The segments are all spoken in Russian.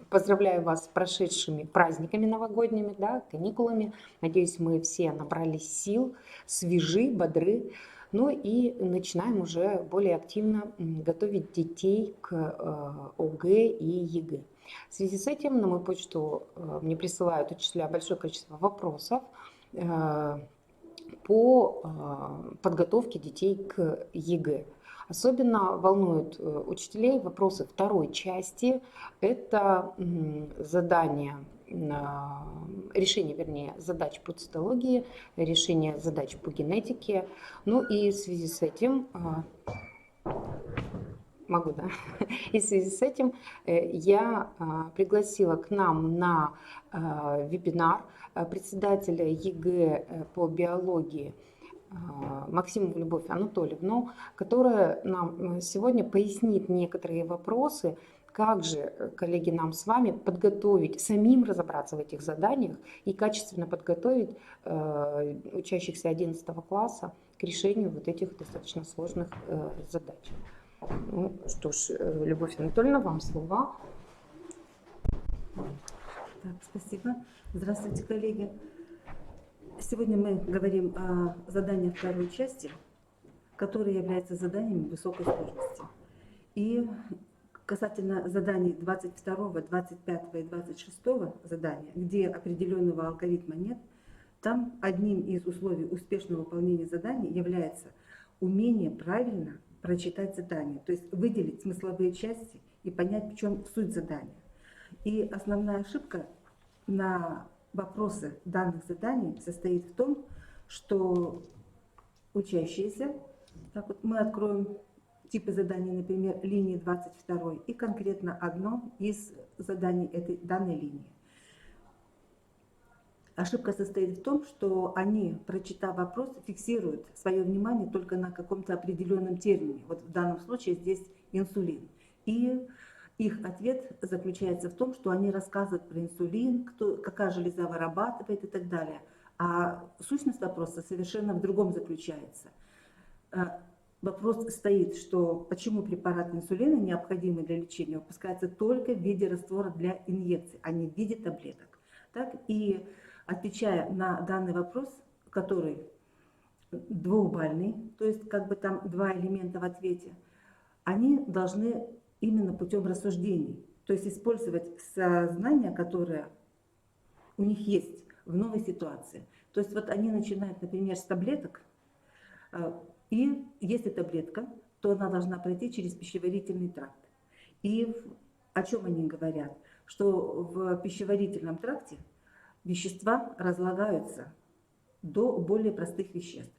Поздравляю вас с прошедшими праздниками новогодними, да, каникулами. Надеюсь, мы все набрались сил, свежи, бодры. Ну и начинаем уже более активно готовить детей к ОГЭ и ЕГЭ. В связи с этим на мою почту мне присылают учителя большое количество вопросов по подготовке детей к ЕГЭ. Особенно волнуют учителей вопросы второй части. Это задание, решение, вернее, задач по цитологии, решение задач по генетике. Ну и в связи с этим могу, да? И в связи с этим я пригласила к нам на вебинар председателя ЕГЭ по биологии Максимову Любовь Анатольевну, которая нам сегодня пояснит некоторые вопросы, как же, коллеги, нам с вами подготовить, самим разобраться в этих заданиях и качественно подготовить учащихся 11 класса к решению вот этих достаточно сложных задач. Ну что ж, Любовь Анатольевна, вам слово. Так, спасибо. Здравствуйте, коллеги. Сегодня мы говорим о заданиях второй части, которые являются заданиями высокой сложности. И касательно заданий 22, 25 и 26 задания, где определенного алгоритма нет, там одним из условий успешного выполнения заданий является умение правильно прочитать задание, то есть выделить смысловые части и понять, в чем суть задания. И основная ошибка на вопросы данных заданий состоит в том, что учащиеся, так вот мы откроем типы заданий, например, линии 22 и конкретно одно из заданий этой данной линии. Ошибка состоит в том, что они, прочитав вопрос, фиксируют свое внимание только на каком-то определенном термине. Вот в данном случае здесь инсулин. И их ответ заключается в том, что они рассказывают про инсулин, какая железа вырабатывает и так далее. А сущность вопроса совершенно в другом заключается. Вопрос стоит, что почему препарат инсулина, необходимый для лечения, выпускается только в виде раствора для инъекций, а не в виде таблеток. Так? И отвечая на данный вопрос, который двухбальный, то есть как бы там два элемента в ответе, они должны именно путем рассуждений, то есть использовать знания, которые у них есть в новой ситуации. То есть вот они начинают, например, с таблеток, и если таблетка, то она должна пройти через пищеварительный тракт. И о чем они говорят? Что в пищеварительном тракте вещества разлагаются до более простых веществ.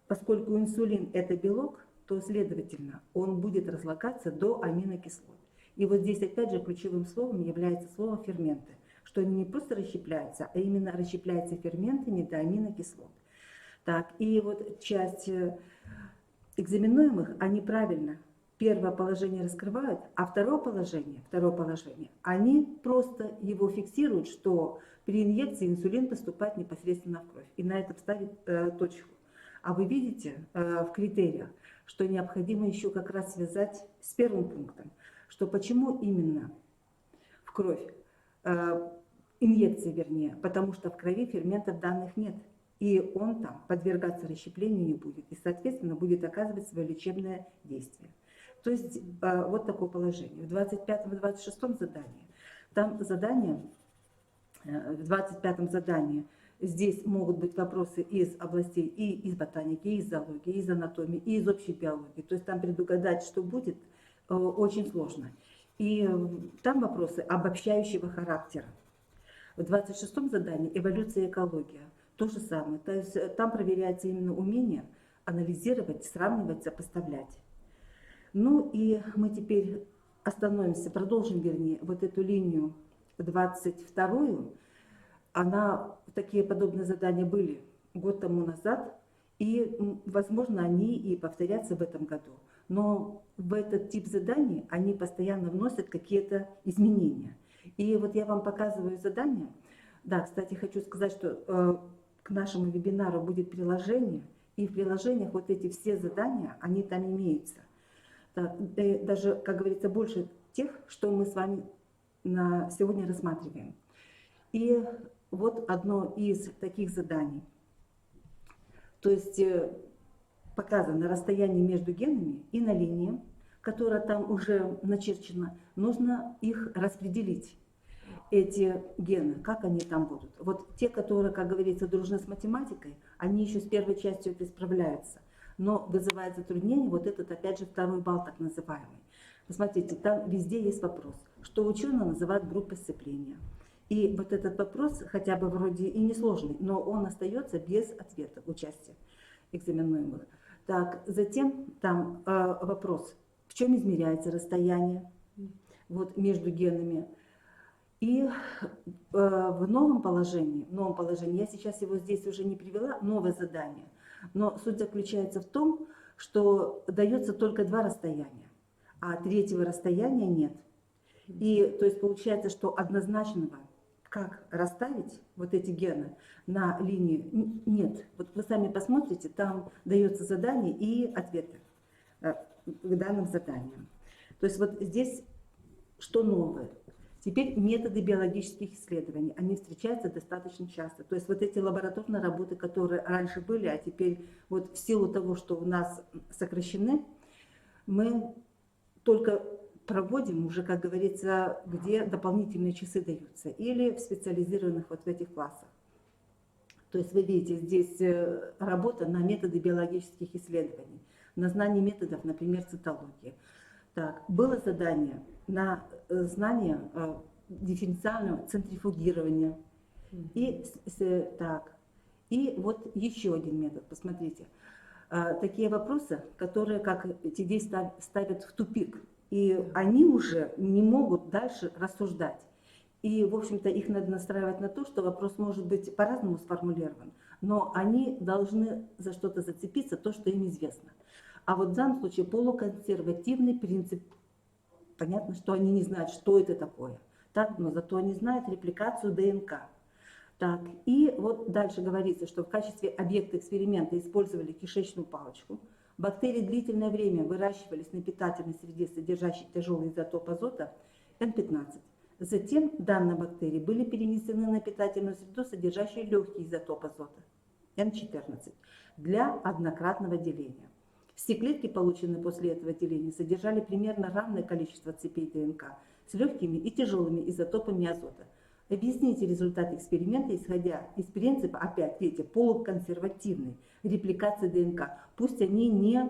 Поскольку инсулин – это белок, то, следовательно, он будет разлагаться до аминокислот. И вот здесь, опять же, ключевым словом является слово «ферменты», что они не просто расщепляются, а именно расщепляются ферментами до аминокислот. Так, и вот часть экзаменуемых, они правильно первое положение раскрывают, а второе положение, они просто его фиксируют, что при инъекции инсулин поступает непосредственно в кровь. И на этом ставят точку. А вы видите в критериях, что необходимо еще как раз связать с первым пунктом, что почему именно в кровь, инъекции вернее, потому что в крови ферментов данных нет. И он там подвергаться расщеплению не будет. И, соответственно, будет оказывать свое лечебное действие. То есть вот такое положение. В 25-м и 26-м задании, там задание, в 25-м задании здесь могут быть вопросы из областей и из ботаники, и из зоологии, и из анатомии, и из общей биологии. То есть там предугадать, что будет, очень сложно. И там вопросы обобщающего характера. В 26-м задании эволюция и экология. То же самое. То есть там проверяется именно умение анализировать, сравнивать, сопоставлять. Ну и мы теперь остановимся, продолжим, вернее, вот эту линию 22-ю. Такие подобные задания были год тому назад, и, возможно, они и повторятся в этом году. Но в этот тип заданий они постоянно вносят какие-то изменения. И вот я вам показываю задание. Да, кстати, хочу сказать, что к нашему вебинару будет приложение, и в приложениях вот эти все задания, они там имеются. Так, даже, как говорится, больше, тех, что мы с вами сегодня рассматриваем. И вот одно из таких заданий. То есть показано расстояние между генами и на линии, которая там уже начерчена, нужно их распределить, эти гены, как они там будут. Вот те, которые, как говорится, дружны с математикой, они еще с первой частью это справляются. Но вызывает затруднение вот этот, опять же, второй балл так называемый. Посмотрите, там везде есть вопрос, что ученые называют группой сцепления. И вот этот вопрос, хотя бы вроде и несложный, но он остается без ответа участия экзаменуемых. Так, затем там вопрос, в чем измеряется расстояние вот, между генами. И в новом положении, я сейчас его здесь уже не привела, новое задание, но суть заключается в том, что дается только два расстояния, а третьего расстояния нет. И то есть получается, что однозначного, как расставить вот эти гены на линии, нет. Вот вы сами посмотрите, там дается задание и ответы к данным заданиям. То есть вот здесь что новое? Теперь методы биологических исследований, они встречаются достаточно часто. То есть вот эти лабораторные работы, которые раньше были, а теперь вот в силу того, что у нас сокращены, мы только проводим уже, как говорится, где дополнительные часы даются, или в специализированных вот в этих классах. То есть вы видите, здесь работа на методы биологических исследований, на знание методов, например, цитологии. Так, было задание на знание дифференциального центрифугирования. И вот еще один метод, посмотрите. Такие вопросы, которые, как эти действия ставят в тупик, и они уже не могут дальше рассуждать. И, в общем-то, их надо настраивать на то, что вопрос может быть по-разному сформулирован, но они должны за что-то зацепиться, то, что им известно. А вот в данном случае полуконсервативный принцип. Понятно, что они не знают, что это такое, так, но зато они знают репликацию ДНК. Так, и вот дальше говорится, что в качестве объекта эксперимента использовали кишечную палочку. Бактерии длительное время выращивались на питательной среде, содержащей тяжелый изотоп азота N15. Затем данные бактерии были перенесены на питательную среду, содержащую легкий изотоп азота N14 для однократного деления. Все клетки, полученные после этого деления, содержали примерно равное количество цепей ДНК с легкими и тяжелыми изотопами азота. Объясните результат эксперимента, исходя из принципа, опять видите, полуконсервативной репликации ДНК. Пусть они не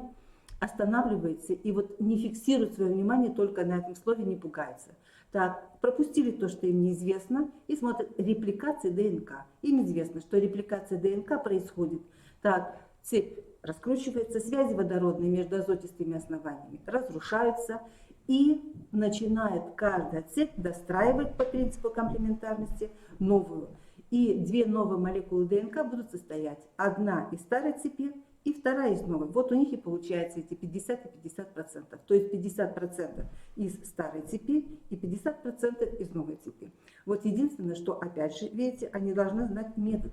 останавливаются и вот не фиксируют свое внимание только на этом слове, не пугаются. Так, пропустили то, что им неизвестно, и смотрят репликация ДНК. Им известно, что репликация ДНК происходит. Так, цепь раскручивается, связи водородные между азотистыми основаниями разрушаются, и начинает каждая цепь достраивать по принципу комплементарности новую. И две новые молекулы ДНК будут состоять. Одна из старой цепи и вторая из новой. Вот у них и получается эти 50 и 50%. То есть 50% из старой цепи и 50% из новой цепи. Вот единственное, что опять же, видите, они должны знать метод.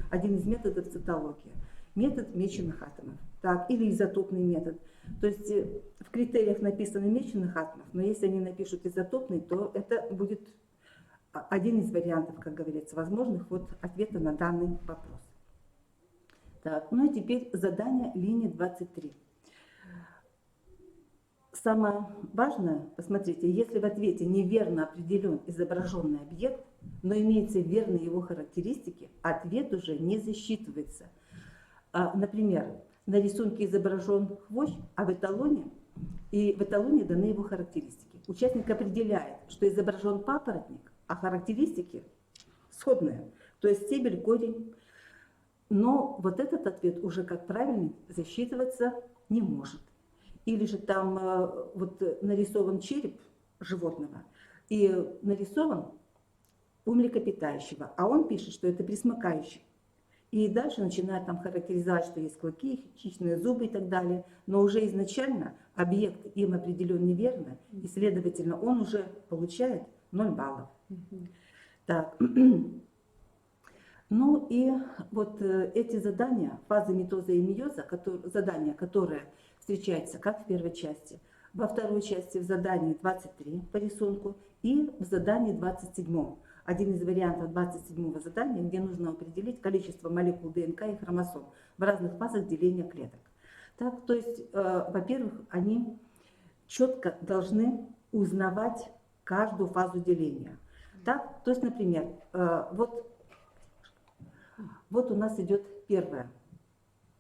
Один из методов цитологии. Метод меченых атомов. Так, или изотопный метод. То есть в критериях написано меченых атомов, но если они напишут изотопный, то это будет один из вариантов, как говорится, возможных вот ответа на данный вопрос. Так, ну и теперь задание линии 23. Самое важное, посмотрите, если в ответе неверно определен изображенный объект, но имеются верные его характеристики, ответ уже не засчитывается. Например, на рисунке изображен хвощ, а в эталоне даны его характеристики. Участник определяет, что изображен папоротник, а характеристики сходные, то есть стебель, корень. Но вот этот ответ уже как правильный засчитываться не может. Или же там вот нарисован череп животного и нарисован у млекопитающего, а он пишет, что это пресмыкающий. И дальше начинает там характеризовать, что есть клыки, хищные зубы и так далее. Но уже изначально объект им определен неверно, и, следовательно, он уже получает 0 баллов. Так. Ну и вот эти задания, фазы митоза и мейоза, задания, которые встречаются как в первой части, во второй части в задании 23 по рисунку и в задании 27. Один из вариантов 27 задания, где нужно определить количество молекул ДНК и хромосом в разных фазах деления клеток. Так, то есть, во-первых, они четко должны узнавать каждую фазу деления. Так, то есть, например, вот у нас идет первая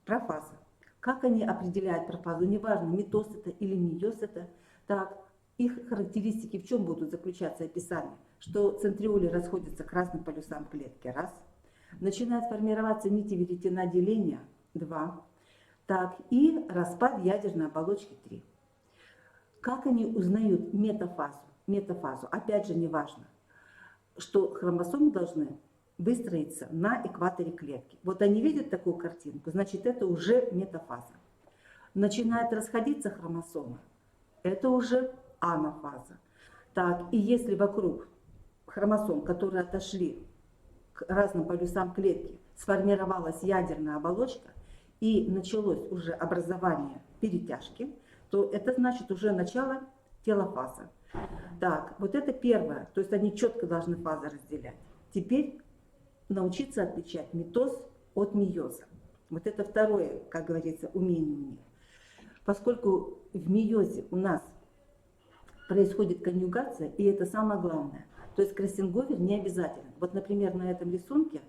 профаза. Как они определяют профазу? Неважно, митоз это или мейоз это. Так, их характеристики в чем будут заключаться описание? Что центриоли расходятся к разным полюсам клетки, раз. Начинает формироваться нити веретена деления, два. Так, и распад ядерной оболочки, три. Как они узнают метафазу? Метафазу, опять же, не важно, что хромосомы должны выстроиться на экваторе клетки. Вот они видят такую картинку, значит, это уже метафаза. Начинает расходиться хромосома, это уже анафаза. Так, и если вокруг хромосом, которые отошли к разным полюсам клетки, сформировалась ядерная оболочка и началось уже образование перетяжки, то это значит уже начало телофаза. Так, вот это первое, то есть они четко должны фазы разделять. Теперь научиться отличать митоз от мейоза. Вот это второе, как говорится, умение у них. Поскольку в мейозе у нас происходит конъюгация, и это самое главное. То есть кроссинговер не обязателен. Вот, например, на этом рисунке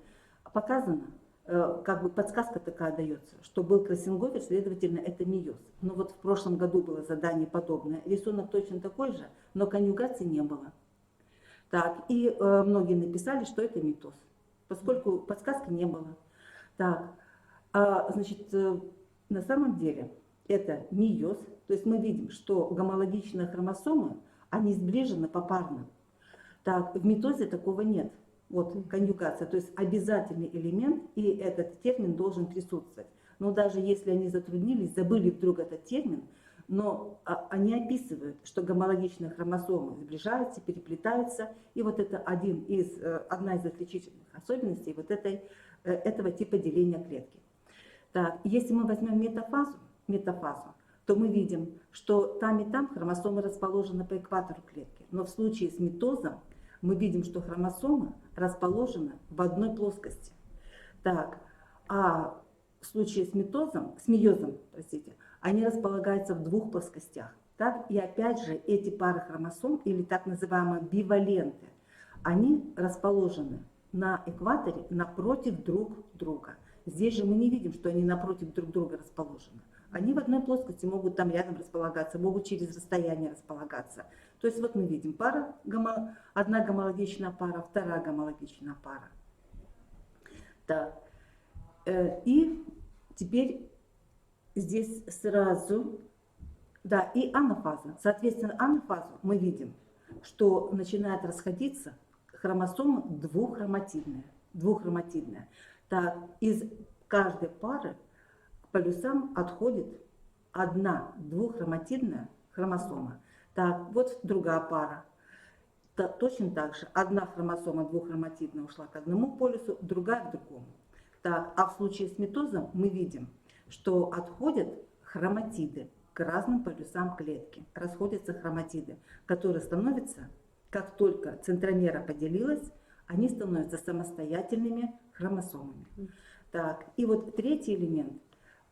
показано, как бы подсказка такая дается, что был кроссинговер, следовательно, это мейоз. Но вот в прошлом году было задание подобное. Рисунок точно такой же, но конъюгации не было. Так, и многие написали, что это митоз, поскольку подсказки не было. Так, значит, на самом деле это мейоз, то есть мы видим, что гомологичные хромосомы, они сближены попарно. Так, в митозе такого нет. Вот конъюгация, то есть обязательный элемент, и этот термин должен присутствовать. Но даже если они затруднились, забыли вдруг этот термин, но они описывают, что гомологичные хромосомы сближаются, переплетаются, и вот это одна из отличительных особенностей вот этого типа деления клетки. Так, если мы возьмем метафазу, то мы видим, что там и там хромосомы расположены по экватору клетки. Но в случае с митозом мы видим, что хромосомы расположены в одной плоскости. Так, а в случае с мейозом, они располагаются в двух плоскостях. Так, и опять же эти пары хромосом, или так называемые биваленты, они расположены на экваторе напротив друг друга. Здесь же мы не видим, что они напротив друг друга расположены. Они в одной плоскости могут там рядом располагаться, могут через расстояние располагаться. То есть вот мы видим одна гомологичная пара, вторая гомологичная пара. Так. И теперь здесь сразу, да, и анафаза. Соответственно, анафазу мы видим, что начинает расходиться хромосомы двуххроматидные. Так, из каждой пары к полюсам отходит одна двуххроматидная хромосома. Так, вот другая пара. Точно так же одна хромосома двуххроматидная ушла к одному полюсу, другая к другому. Так, а в случае с митозом мы видим, что отходят хроматиды к разным полюсам клетки. Расходятся хроматиды, которые становятся, как только центромера поделилась, они становятся самостоятельными хромосомами. Так, и вот третий элемент,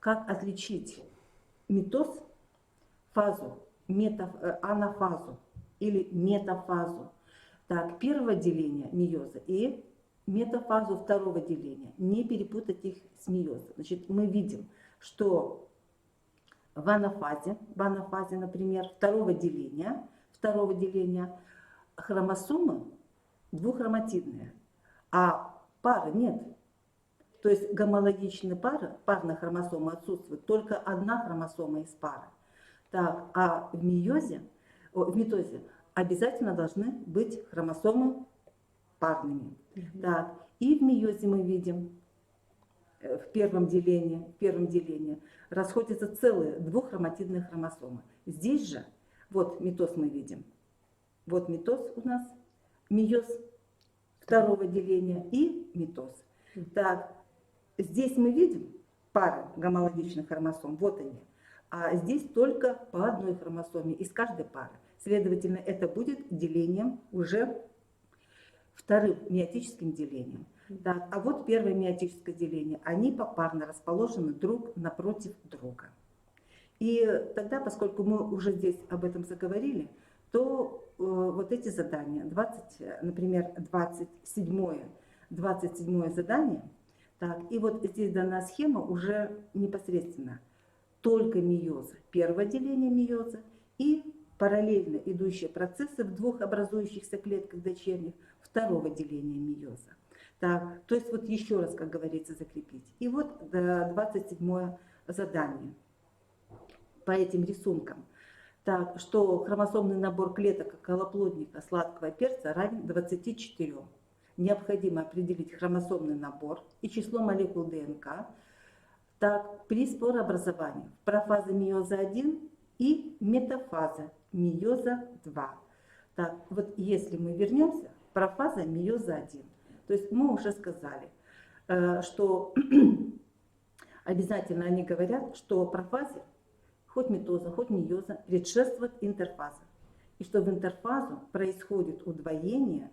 как отличить митоз, фазу, анафазу или метафазу. Так, первого деления мейоза и метафазу второго деления. Не перепутать их с мейозом. Значит, мы видим, что в анафазе, например, второго деления хромосомы двуххроматидные, а пары нет. То есть гомологичные пары, парные хромосомы отсутствуют, только одна хромосома из пары. Так, а в митозе обязательно должны быть хромосомы парными. Так, и в мейозе мы видим, в первом делении расходятся целые двуххроматидные хромосомы. Здесь же, вот митоз мы видим, вот митоз у нас, мейоз второго деления и митоз. Так, здесь мы видим пары гомологичных хромосом, вот они. а здесь только по одной хромосоме из каждой пары. Следовательно, это будет делением уже вторым миотическим делением. Так, а вот первое миотическое деление. Они попарно расположены друг напротив друга. И тогда, поскольку мы уже здесь об этом заговорили, то вот эти задания, например, 27 задание, так, и вот здесь дана схема уже непосредственно только мейоза, первое деление мейоза и параллельно идущие процессы в двух образующихся клетках дочерних второго деления мейоза. Так, то есть вот еще раз, как говорится, закрепить. И вот 27 задание по этим рисункам. Так, что хромосомный набор клеток околоплодника сладкого перца равен 24. Необходимо определить хромосомный набор и число молекул ДНК. Так, при спорообразовании в профазе мейоза 1 и метафаза мейоза 2. Так, вот если мы вернемся, профаза мейоза 1. То есть мы уже сказали, что обязательно они говорят, что профазе хоть митоза, хоть мейоза предшествует интерфаза. И что в интерфазу происходит удвоение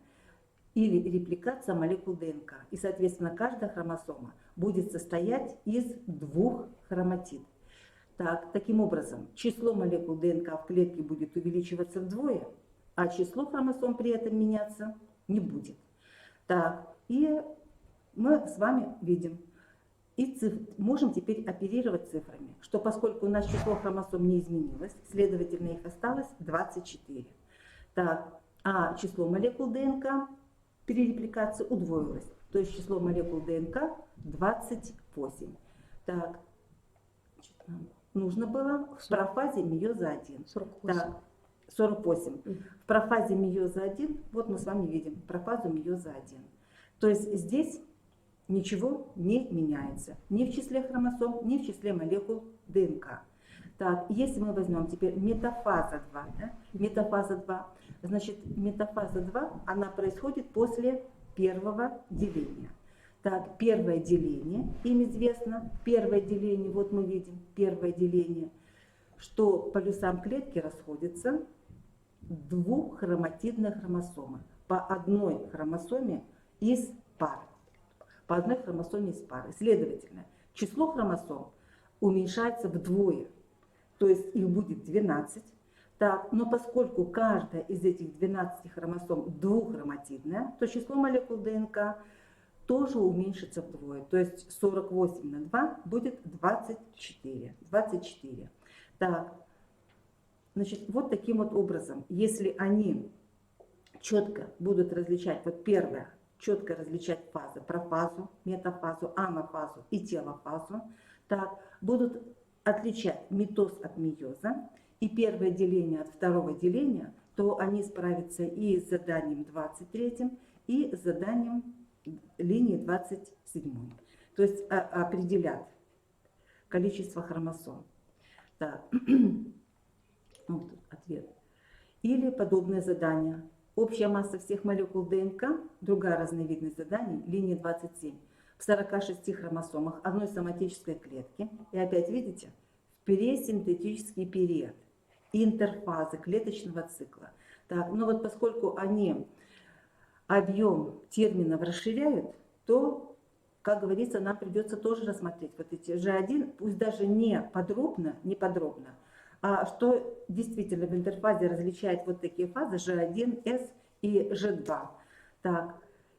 или репликация молекул ДНК. И, соответственно, каждая хромосома будет состоять из двух хроматид. Так, таким образом, число молекул ДНК в клетке будет увеличиваться вдвое, а число хромосом при этом меняться не будет. Так, и мы с вами видим, и можем теперь оперировать цифрами, что поскольку у нас число хромосом не изменилось, следовательно, их осталось 24. Так, а число молекул ДНК при репликации удвоилось, то есть число молекул ДНК 28. Так, нам нужно было в профазе мейоза 1. 48. Так, 48. В профазе мейоза 1, вот мы с вами видим профазу мейоза 1. То есть здесь ничего не меняется. Ни в числе хромосом, ни в числе молекул ДНК. Так, если мы возьмем теперь метафаза 2, да? Метафаза 2, значит, метафаза 2, она происходит после первого деления. Так, первое деление, им известно, первое деление, вот мы видим, первое деление, что полюсам клетки расходятся двуххроматидные хромосомы по одной хромосоме из пары. По одной хромосоме из пары. Следовательно, число хромосом уменьшается вдвое, то есть их будет 12. Так, но поскольку каждая из этих 12 хромосом двуххроматидная, то число молекул ДНК тоже уменьшится вдвое. То есть 48 на 2 будет 24. 24. Так, значит, вот таким вот образом, если они четко будут различать, вот первое, четко различать фазы, профазу, метафазу, анафазу и телофазу, так, будут отличать митоз от мейоза и первое деление от второго деления, то они справятся и с заданием 23, и с заданием линии 27. То есть определят количество хромосом. Так. Вот ответ. Или подобное задание. Общая масса всех молекул ДНК, другая разновидность заданий, линия 27, в 46 хромосомах одной соматической клетки. И опять видите, в пересинтетический период, интерфазы клеточного цикла. Так, но вот поскольку они объем терминов расширяют, то, как говорится, нам придется тоже рассмотреть вот эти G1, пусть даже не подробно, а что действительно в интерфазе различает вот такие фазы G1, S и G2. Так,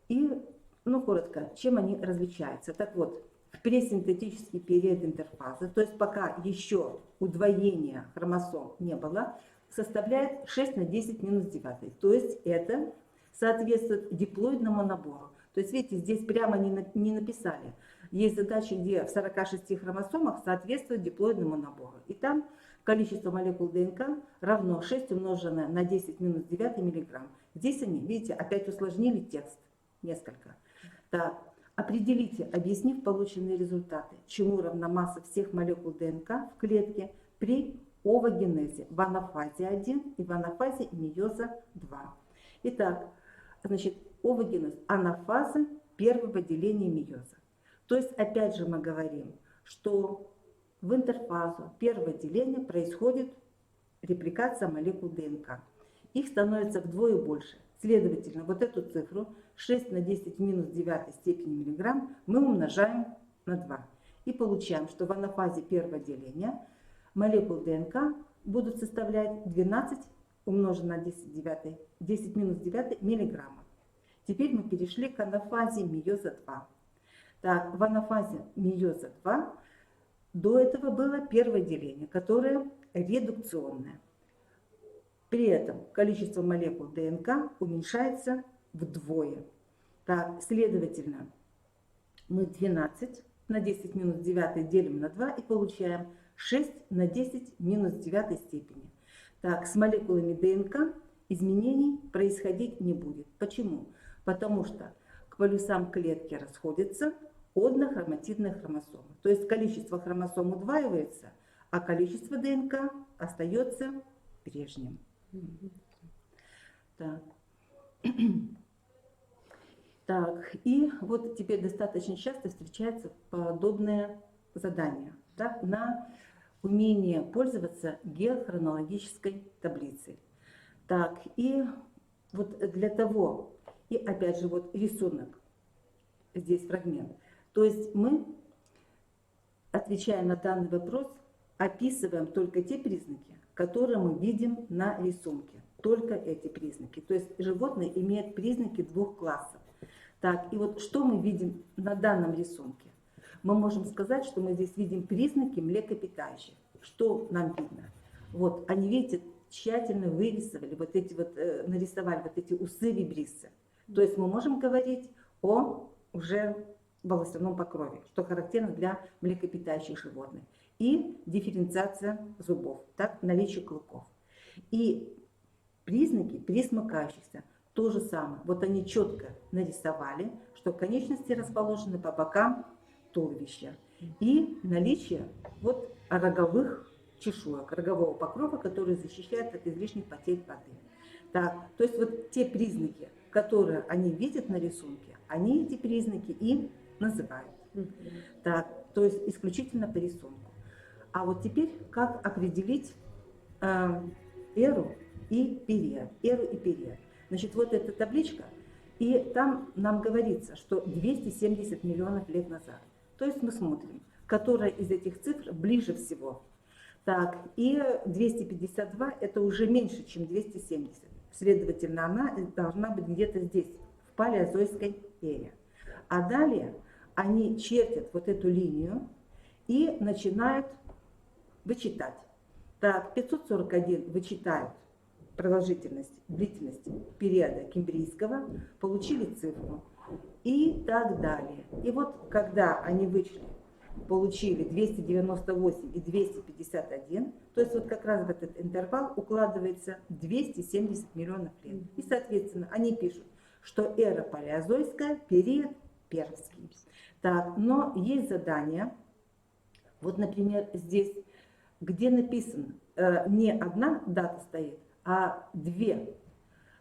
и, ну, коротко, чем они различаются? Так вот, в пресинтетический период интерфазы, то есть пока еще удвоения хромосом не было, составляет 6 на 10 минус 9. То есть это соответствует диплоидному набору. То есть, видите, здесь прямо не написали. Есть задачи, где в 46 хромосомах соответствует диплоидному набору. И там количество молекул ДНК равно 6 умноженное на 10 минус 9 миллиграмм. Здесь они, видите, опять усложнили текст несколько. Так, определите, объяснив полученные результаты, чему равна масса всех молекул ДНК в клетке при овогенезе в анафазе 1 и в анафазе мейоза 2. Итак, значит, овогенез анафаза первого деления мейоза. То есть, опять же, мы говорим, что в интерфазу первого деления происходит репликация молекул ДНК. Их становится вдвое больше. Следовательно, вот эту цифру 6 на 10 в минус 9 степени миллиграмм мы умножаем на 2. И получаем, что в анафазе первого деления молекул ДНК будут составлять 12 умноженное на 10 минус 9 миллиграмма. Теперь мы перешли к анафазе мейоза 2. Так, в анафазе мейоза 2 до этого было первое деление, которое редукционное. При этом количество молекул ДНК уменьшается вдвое. Так, следовательно, мы 12 на 10 минус 9 делим на 2 и получаем 6 на 10 минус 9 степени. Так, с молекулами ДНК изменений происходить не будет. Почему? Потому что к полюсам клетки расходятся однохроматидные хромосомы. То есть количество хромосом удваивается, а количество ДНК остается прежним. Так. Так, и вот теперь достаточно часто встречаются подобные задания, да, на умение пользоваться геохронологической таблицей. Так, и вот для того, и опять же вот рисунок, здесь фрагмент. То есть мы, отвечая на данный вопрос, описываем только те признаки, которые мы видим на рисунке. Только эти признаки. То есть животное имеет признаки двух классов. Так, и вот что мы видим на данном рисунке? Мы можем сказать, что мы здесь видим признаки млекопитающих. Что нам видно? Вот, они, видите, тщательно вырисовали, вот эти вот, нарисовали вот эти усы вибриссы. То есть мы можем говорить о уже волосяном покрове, что характерно для млекопитающих животных. И дифференциация зубов, так, наличие клыков. И признаки пресмыкающихся то же самое. Вот они четко нарисовали, что конечности расположены по бокам туловища. И наличие вот роговых чешуек, рогового покрова, который защищает от излишних потерь воды. Так, то есть вот те признаки, которые они видят на рисунке, они эти признаки и называют. Так, то есть исключительно по рисунку. А вот теперь как определить эру и период. Эру и период. Значит, вот эта табличка, и там нам говорится, что 270 миллионов лет назад. То есть мы смотрим, которая из этих цифр ближе всего. Так, и 252 это уже меньше, чем 270. Следовательно, она должна быть где-то здесь, в палеозойской эре. А далее они чертят вот эту линию и начинают вычитать. Так, 541 вычитают продолжительность, длительность периода кембрийского, получили цифру и так далее. И вот когда они вычли, получили 298 и 251, то есть вот как раз в этот интервал укладывается 270 миллионов лет. И, соответственно, они пишут, что эра палеозойская, период пермский. Так, но есть задание, вот, например, здесь, где написано, не одна дата стоит, а две.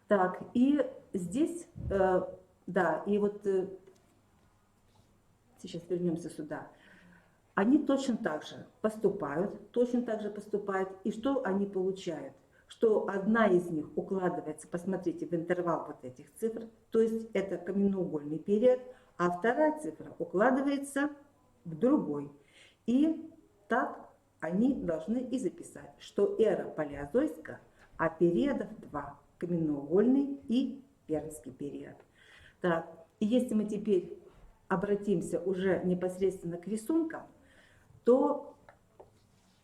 Так, и здесь, да, и вот сейчас вернемся сюда. Они точно так же поступают, и что они получают? Что одна из них укладывается, посмотрите, в интервал вот этих цифр, то есть это каменноугольный период, а вторая цифра укладывается в другой. И так они должны и записать, что эра палеозойская, а периодов два, каменноугольный и пермский период. Так, и если мы теперь обратимся уже непосредственно к рисункам, то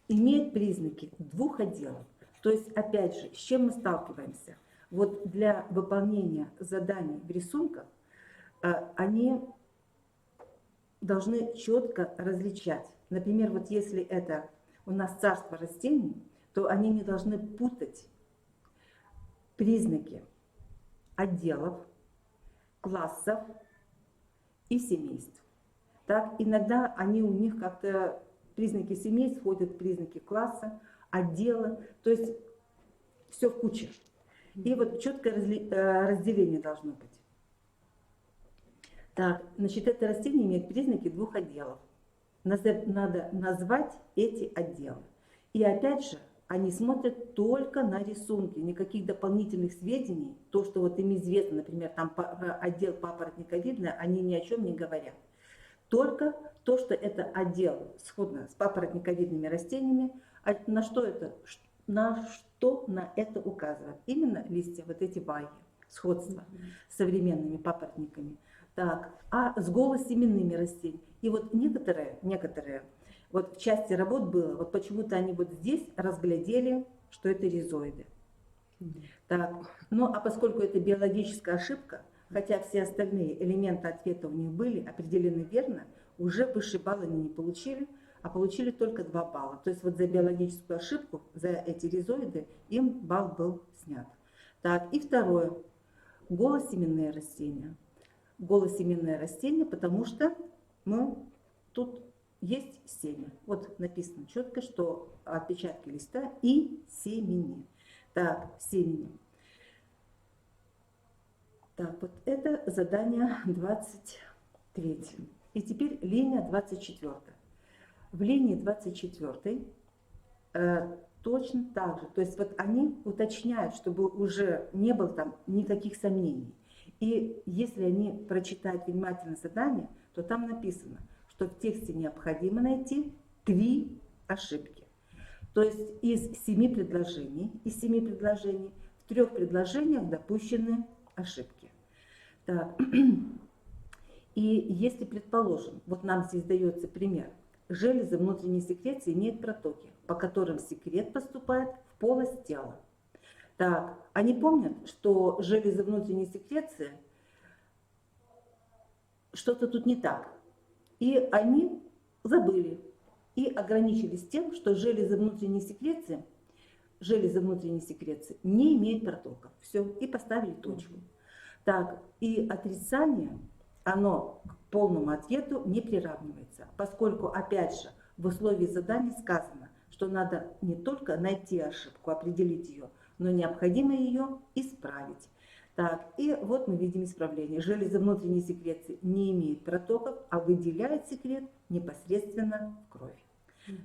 имеет признаки двух отделов. То есть, опять же, с чем мы сталкиваемся? Вот для выполнения заданий в рисунках они должны четко различать. Например, вот если это у нас царство растений, то они не должны путать признаки отделов, классов и семейств. Так, иногда они у них как-то признаки семейств входят в признаки класса, отдела, то есть все в куче. И вот четкое разделение должно быть. Так, значит, это растение имеет признаки двух отделов. надо назвать эти отделы. И опять же, они смотрят только на рисунки, никаких дополнительных сведений. То, что вот им известно, например, там отдел папоротниковидный, они ни о чем не говорят. Только то, что это отдел сходно с папоротниковидными растениями, на что на это указывает? Именно листья, вот эти ваги, сходство с современными папоротниками. Так, а с голосеменными растениями. И вот некоторые, вот в части работ было, вот почему-то они вот здесь разглядели, что это ризоиды. Так, ну а поскольку это биологическая ошибка, хотя все остальные элементы ответа у них были определены верно, уже высший балл они не получили, а получили только 2 балла. То есть вот за биологическую ошибку, за эти ризоиды, им балл был снят. Так, и второе. Голосеменные растения. Голосеменные растения, потому что тут есть семя. Вот написано четко, что отпечатки листа и семени. Так, семени. Так, вот это задание 23. И теперь линия 24. В линии 24 точно так же. То есть вот они уточняют, чтобы уже не было там никаких сомнений. И если они прочитают внимательно задание, то там написано, что в тексте необходимо найти 3 ошибки. То есть из 7 предложений, в 3 предложениях допущены ошибки. Так. И если, предположим, вот нам здесь дается пример, железы внутренней секреции имеют протоки, по которым секрет поступает в полость тела. Так, они помнят, что железы внутренней секреции что-то тут не так. И они забыли и ограничились тем, что железы внутренней секреции не имеют протоков. Все, и поставили точку. Так, и отрицание, оно к полному ответу не приравнивается, поскольку, опять же, в условии задания сказано, что надо не только найти ошибку, определить ее, но необходимо ее исправить. Так, и вот мы видим исправление. Железы внутренней секреции не имеют протоков, а выделяют секрет непосредственно в кровь.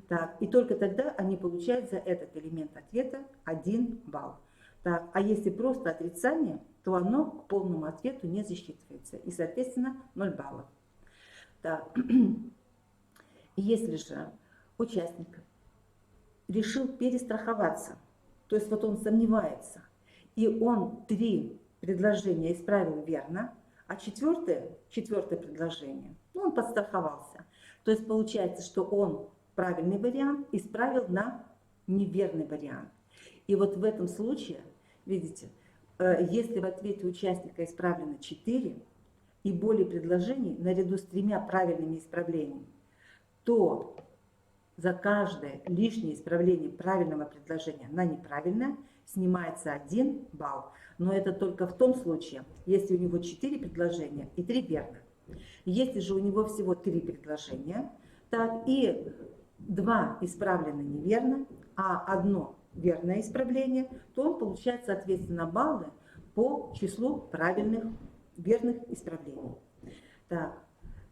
Так, и только тогда они получают за этот элемент ответа 1 балл. Так, а если просто отрицание, то оно к полному ответу не засчитывается. И, соответственно, 0 баллов. Так, если же участник решил перестраховаться, то есть вот он сомневается, и он 3 предложения исправил верно, а четвертое предложение, он подстраховался. То есть получается, что он правильный вариант исправил на неверный вариант. И вот в этом случае, видите, если в ответе участника исправлено 4 и более предложений наряду с 3 правильными исправлениями, то за каждое лишнее исправление правильного предложения на неправильное снимается 1 балл. Но это только в том случае, если у него 4 предложения и 3 верных. Если же у него всего 3 предложения, так и 2 исправлены неверно, а 1 верное исправление, то он получает, соответственно, баллы по числу правильных верных исправлений. Так,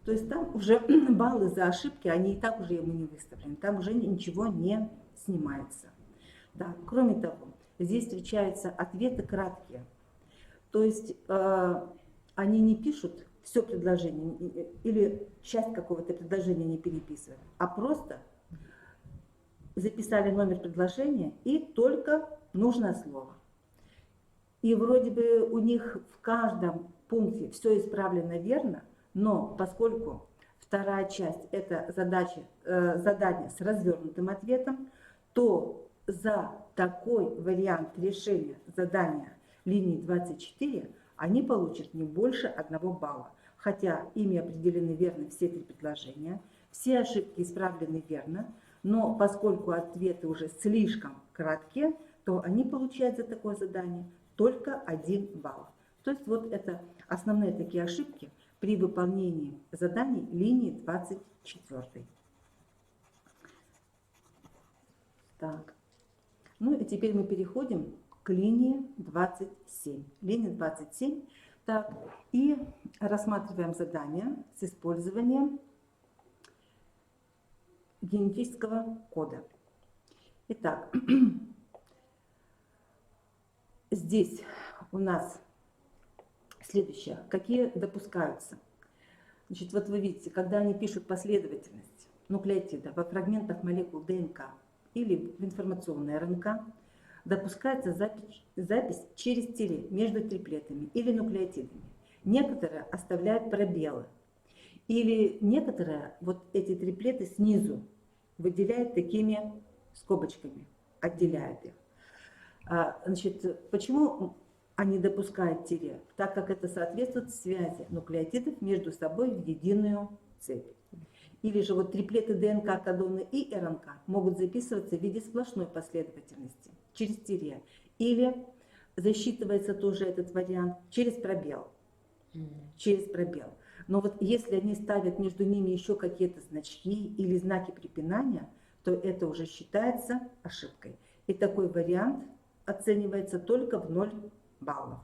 то есть там уже баллы за ошибки, они и так уже ему не выставлены, там уже ничего не снимается. Так, кроме того, здесь встречаются ответы краткие, то есть они не пишут все предложение или часть какого-то предложения не переписывают, а просто записали номер предложения и только нужное слово. И вроде бы у них в каждом пункте все исправлено верно, но поскольку вторая часть – это задание с развернутым ответом, то за такой вариант решения задания линии 24 они получат не больше 1 балла. Хотя ими определены верно все 3 предложения, все ошибки исправлены верно, но поскольку ответы уже слишком краткие, то они получают за такое задание только 1 балл. То есть вот это основные такие ошибки при выполнении заданий линии 24. Так. Ну и теперь мы переходим к линии 27. Линия 27. Так, и рассматриваем задание с использованием генетического кода. Итак, здесь у нас следующее. Какие допускаются? Значит, вот вы видите, когда они пишут последовательность нуклеотида во фрагментах молекул ДНК или в информационной РНК, допускается запись через тире между триплетами или нуклеотидами. Некоторые оставляют пробелы. Или некоторые вот эти триплеты снизу выделяют такими скобочками, отделяют их. Значит, почему они допускают тире? Так как это соответствует связи нуклеотидов между собой в единую цепь. Или же вот триплеты ДНК, кодоны и РНК могут записываться в виде сплошной последовательности через тире. Или засчитывается тоже этот вариант через пробел. Через пробел. Но вот если они ставят между ними еще какие-то значки или знаки препинания, то это уже считается ошибкой. И такой вариант оценивается только в 0 баллов.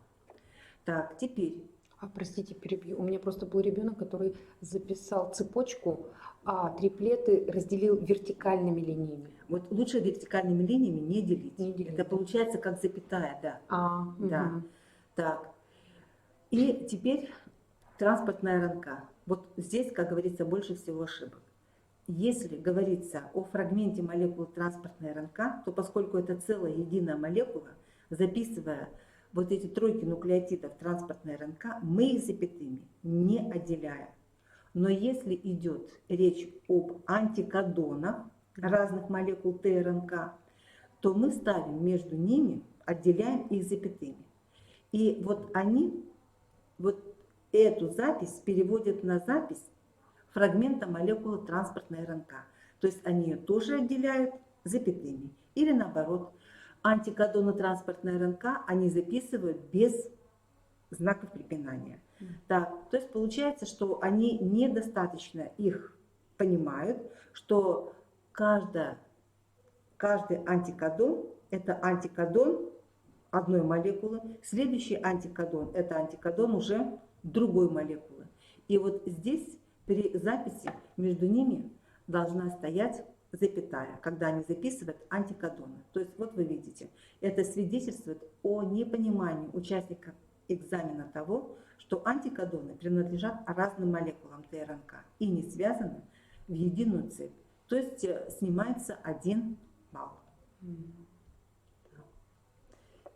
Так, теперь. Простите, перебью. У меня просто был ребенок, который записал цепочку, а триплеты разделил вертикальными линиями. Вот лучше вертикальными линиями не делить. Не делить, это да? получается как запятая, да. Да. Угу. Так. И теперь транспортная РНК. Вот здесь, как говорится, больше всего ошибок. Если говорится о фрагменте молекулы транспортной РНК, то поскольку это целая единая молекула, записывая вот эти тройки нуклеотидов транспортной РНК, мы их запятыми не отделяем. Но если идет речь об антикодонах разных молекул ТРНК, то мы ставим между ними, отделяем их запятыми. И вот они вот эту запись переводят на запись фрагмента молекулы транспортной РНК. То есть они ее тоже отделяют запятыми. Или наоборот, антикодоны транспортной РНК они записывают без знаков препинания. Так, то есть получается, что они недостаточно их понимают, что каждый антикодон – это антикодон одной молекулы, следующий антикодон – это антикодон уже другой молекулы. И вот здесь при записи между ними должна стоять запятая, когда они записывают антикодоны. То есть вот вы видите, это свидетельствует о непонимании участников экзамена того, что антикодоны принадлежат разным молекулам ТРНК и не связаны в единую цепь. То есть снимается 1 балл.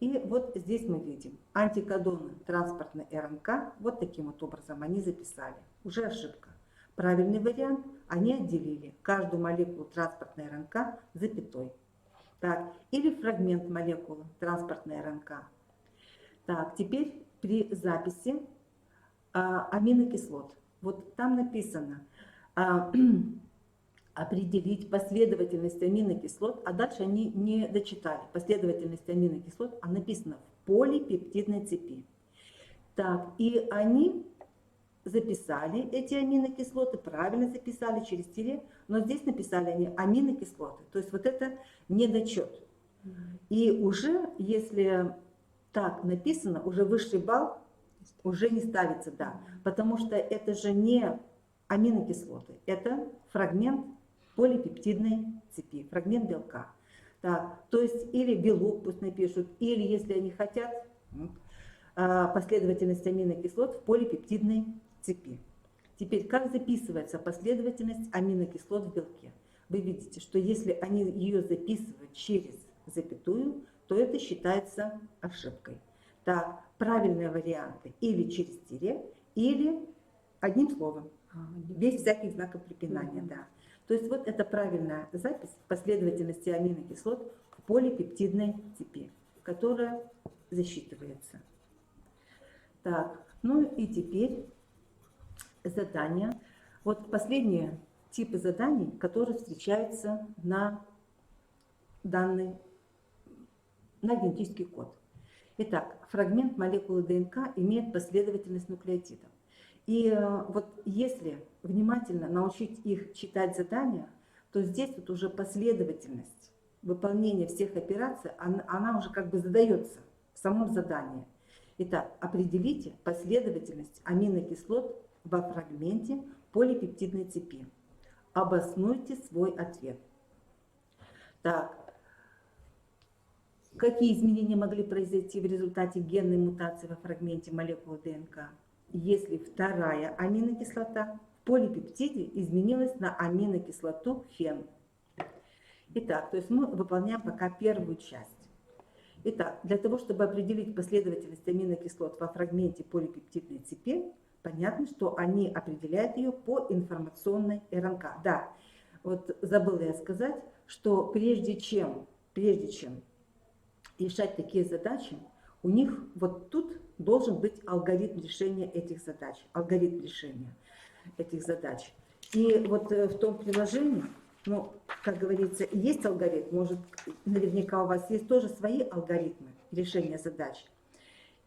И вот здесь мы видим антикодоны транспортной РНК, вот таким вот образом они записали. Уже ошибка. Правильный вариант, они отделили каждую молекулу транспортной РНК запятой. Так, или фрагмент молекулы транспортной РНК. Так, теперь при записи аминокислот. Вот там написано определить последовательность аминокислот, а дальше они не дочитали. Последовательность аминокислот, а написано в полипептидной цепи. Так, и они записали эти аминокислоты, правильно записали через тире, но здесь написали они аминокислоты. То есть вот это недочет. И уже, если так написано, уже высший балл уже не ставится, да. Потому что это же не аминокислоты, это фрагмент полипептидной цепи, фрагмент белка. Так, то есть или белок пусть напишут, или если они хотят, последовательность аминокислот в полипептидной цепи. Теперь, как записывается последовательность аминокислот в белке? Вы видите, что если они ее записывают через запятую, то это считается ошибкой. Так, правильные варианты или через тире, или одним словом, без всяких знаков препинания. Да. То есть вот это правильная запись последовательности аминокислот в полипептидной цепи, которая засчитывается. Так, ну и теперь задания. Вот последние типы заданий, которые встречаются на генетический код. Итак, фрагмент молекулы ДНК имеет последовательность нуклеотидов. И вот если внимательно научить их читать задания, то здесь вот уже последовательность выполнения всех операций, она уже как бы задается в самом задании. Итак, определите последовательность аминокислот во фрагменте полипептидной цепи. обоснуйте свой ответ. Так, какие изменения могли произойти в результате генной мутации во фрагменте молекулы ДНК, если вторая аминокислота в полипептиде изменилась на аминокислоту фен? Итак, то есть мы выполняем пока первую часть. Итак, для того, чтобы определить последовательность аминокислот во фрагменте полипептидной цепи, понятно, что они определяют ее по информационной РНК. Да, вот забыла я сказать, что прежде чем решать такие задачи, у них вот тут должен быть алгоритм решения этих задач. И вот в том приложении, ну, как говорится, есть алгоритм, может, наверняка у вас есть тоже свои алгоритмы решения задач.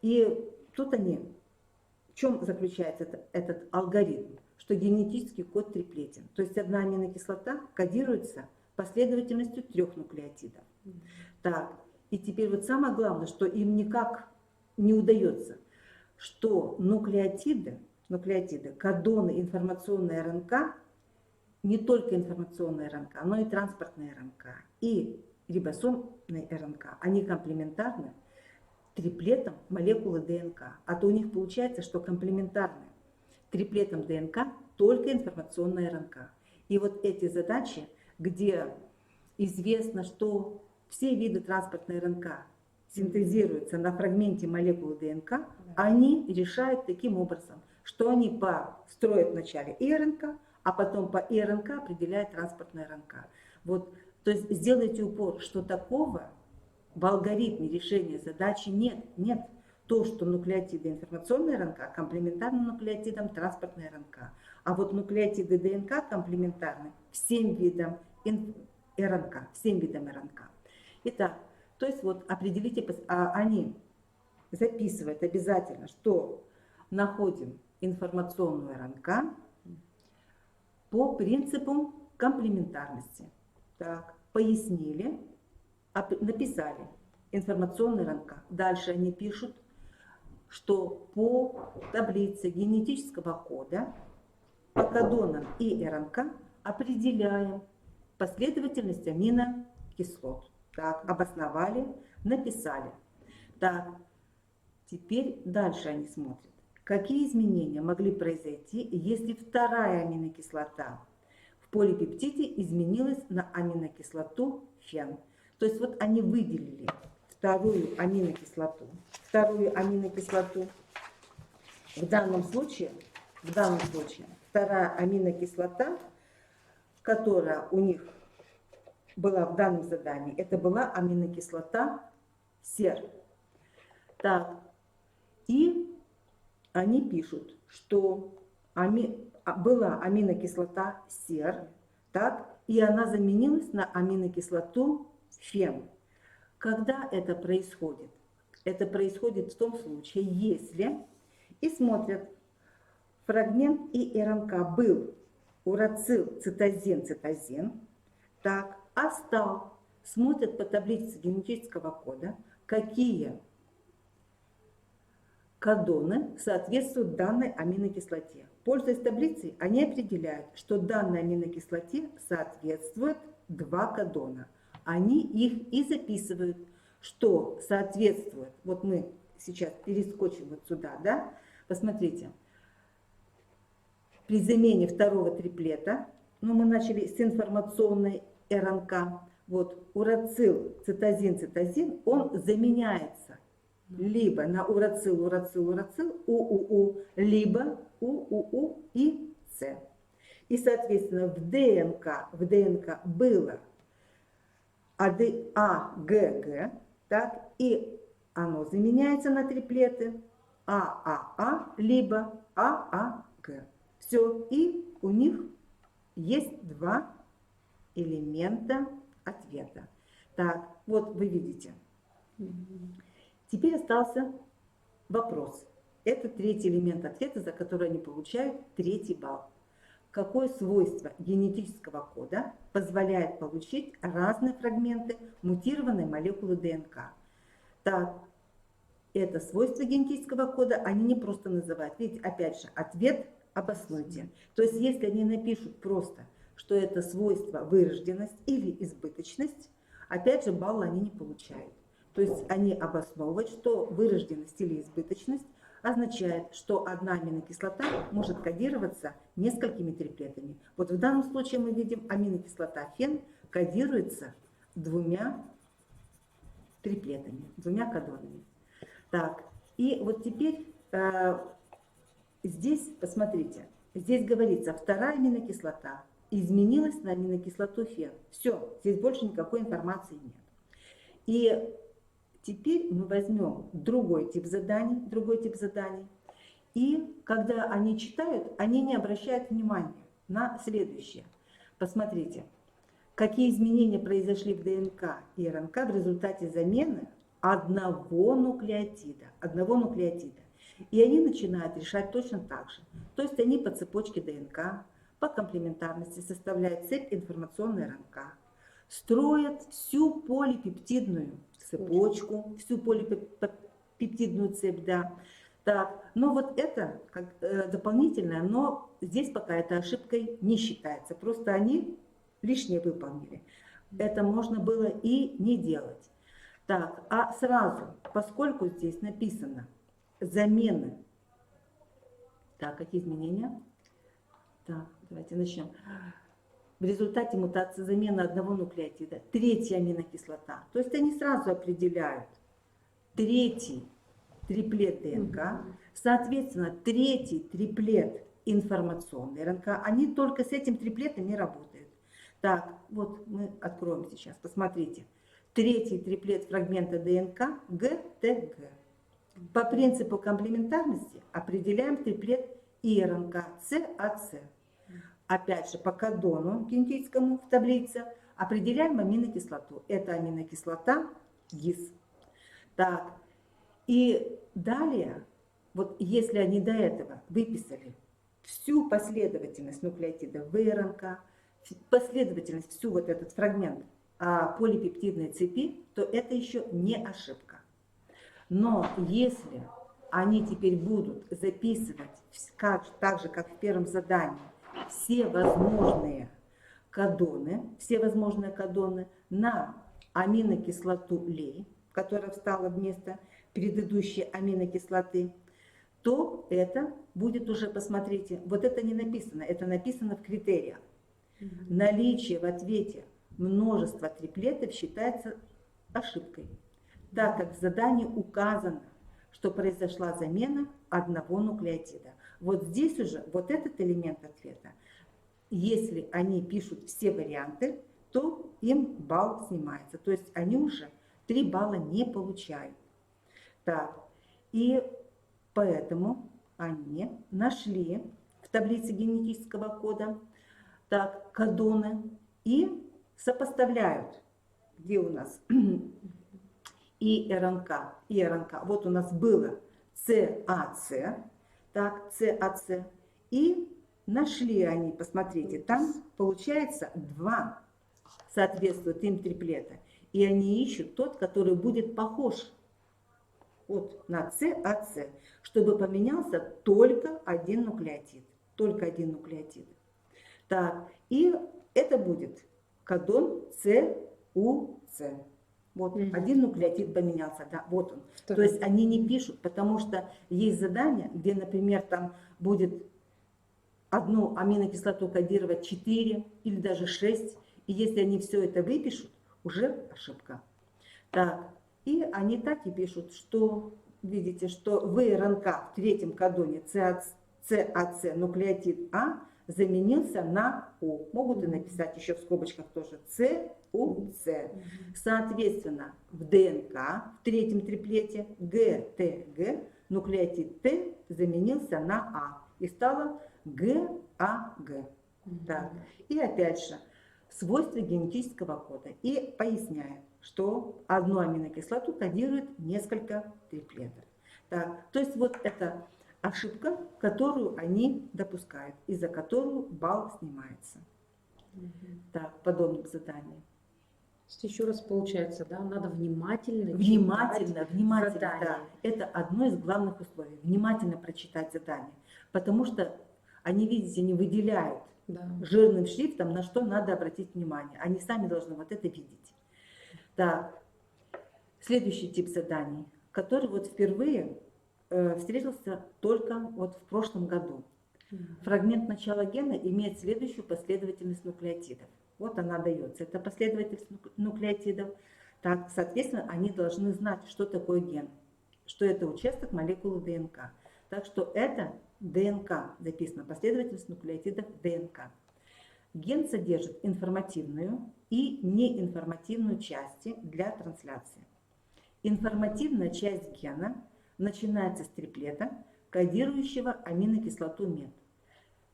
И тут в чем заключается этот алгоритм? Что генетический код триплетен. То есть одна аминокислота кодируется последовательностью 3 нуклеотидов. Так, и теперь вот самое главное, что им никак не удается, что нуклеотиды, кодоны информационной РНК, не только информационная РНК, но и транспортная РНК, и рибосомная РНК, они комплементарны триплетам молекулы ДНК. А то у них получается, что комплементарны триплетам ДНК только информационная РНК. И вот эти задачи, где известно, что все виды транспортной РНК синтезируются на фрагменте молекулы ДНК, они решают таким образом, что они построят вначале РНК, а потом по РНК определяет транспортная РНК. Вот, то есть сделайте упор, что такого в алгоритме решения задачи нет. То, что нуклеотиды информационной РНК комплементарны нуклеотидам транспортной РНК. А вот нуклеотиды ДНК комплементарны всем видам РНК. Итак, то есть вот определите, они записывают обязательно, что находим информационную РНК по принципу комплементарности. Так, пояснили, написали информационная РНК. Дальше они пишут, что по таблице генетического кода, по кодонам и РНК определяем последовательность аминокислот. Так, обосновали, написали. Так, теперь дальше они смотрят, какие изменения могли произойти, если вторая аминокислота в полипептиде изменилась на аминокислоту фен. То есть вот они выделили вторую аминокислоту. В данном случае вторая аминокислота, которая у них была в данном задании, это была аминокислота сер. Так, и они пишут, что была аминокислота сер, так, и она заменилась на аминокислоту фен. Когда это происходит? Это происходит в том случае, если и смотрят, фрагмент и РНК был урацил цитозин, так, а стал, смотрят по таблице генетического кода, какие кодоны соответствуют данной аминокислоте. Пользуясь таблицей, они определяют, что данной аминокислоте соответствует 2 кодона. Они их и записывают, что соответствует. Вот мы сейчас перескочим вот сюда, да? Посмотрите. При замене второго триплета, мы начали с информационной РНК, вот урацил цитозин, он заменяется либо на урацил, УУУ, либо УУУ и С. И, соответственно, в ДНК было АГГ, так, и оно заменяется на триплеты ААА, либо ААГ. Все, и у них есть 2 элемента ответа. Так, вот вы видите. Теперь остался вопрос. Это 3-й элемент ответа, за который они получают 3-й балл. Какое свойство генетического кода позволяет получить разные фрагменты мутированной молекулы ДНК? Так, это свойство генетического кода они не просто называют. Видите, опять же, ответ обоснуйте. То есть, если они напишут просто, что это свойство вырожденность или избыточность, опять же балл они не получают. То есть они обосновывают, что вырожденность или избыточность означает, что одна аминокислота может кодироваться несколькими триплетами. Вот в данном случае мы видим, аминокислота фен кодируется двумя триплетами, двумя кодонами. Так, и вот теперь здесь, посмотрите, здесь говорится, вторая аминокислота изменилась на аминокислоту фен. Все, здесь больше никакой информации нет. И теперь мы возьмем другой тип заданий, и когда они читают, они не обращают внимания на следующее. Посмотрите, какие изменения произошли в ДНК и РНК в результате замены одного нуклеотида. И они начинают решать точно так же. То есть они по цепочке ДНК, по комплементарности составляют цепь информационной РНК, строят всю полипептидную цепочку, всю полипептидную цепь, да. Так, но вот это как дополнительное, но здесь пока это ошибкой не считается. Просто они лишнее выполнили. Это можно было и не делать. Так, а сразу, поскольку здесь написано замены. Так, какие изменения? Так, давайте начнем. В результате мутации замены одного нуклеотида, третья аминокислота. То есть они сразу определяют третий триплет ДНК, соответственно, третий триплет информационной РНК. Они только с этим триплетом не работают. Так, вот мы откроем сейчас, посмотрите. Третий триплет фрагмента ДНК ГТГ. По принципу комплементарности определяем триплет ИРНК САЦ. Опять же, по кодону генетическому в таблице определяем аминокислоту. Это аминокислота ГИС. Так, и далее, вот если они до этого выписали всю последовательность нуклеотидов в ИРНК, последовательность, всю вот этот фрагмент полипептидной цепи, то это еще не ошибка. Но если они теперь будут записывать, так же, как в первом задании, все возможные кодоны на аминокислоту лей, которая встала вместо предыдущей аминокислоты, то это будет уже, посмотрите, вот это не написано, это написано в критериях. Наличие в ответе множества триплетов считается ошибкой, так как в задании указано, что произошла замена одного нуклеотида. Вот здесь уже вот этот элемент ответа, если они пишут все варианты, то им балл снимается. То есть они уже 3 балла не получают. Так, и поэтому они нашли в таблице генетического кода так, кодоны и сопоставляют, где у нас ИРНК. Вот у нас было САЦ, так, САЦ, и нашли они, посмотрите, там получается 2 соответствуют им триплета, и они ищут тот, который будет похож вот на САЦ, чтобы поменялся только один нуклеотид, Так, и это будет кодон СУЦ. Вот, один нуклеотид поменялся, да, вот он. То есть они не пишут, потому что есть задание, где, например, там будет одну аминокислоту кодировать 4 или даже 6, и если они все это выпишут, уже ошибка. Так, и они так и пишут, что, видите, что в РНК в третьем кодоне САЦ нуклеотид А заменился на О. Могут и написать еще в скобочках тоже СУЦ. Соответственно, в ДНК в третьем триплете ГТГ нуклеотид Т заменился на А и стало ГАГ. Так. И опять же, свойства генетического кода. И поясняет, что одну аминокислоту кодирует несколько триплетов. Так. То есть вот это ошибка, которую они допускают, и за которую балл снимается. Так, подобным заданиям. Еще раз получается, да, надо внимательно Внимательно, да. Это одно из главных условий. Внимательно прочитать задание. Потому что они, видите, не выделяют Да. жирным шрифтом, на что надо обратить внимание. Они сами должны вот это видеть. Так, следующий тип заданий, который вот впервые встретился только вот в прошлом году. Фрагмент начала гена имеет следующую последовательность нуклеотидов. Вот она дается. Это последовательность нуклеотидов. Так, соответственно, они должны знать, что такое ген, что это участок молекулы ДНК. Так что это ДНК, записано, последовательность нуклеотидов ДНК. Ген содержит информативную и неинформативную части для трансляции. Информативная часть гена начинается с триплета, кодирующего аминокислоту МЕД.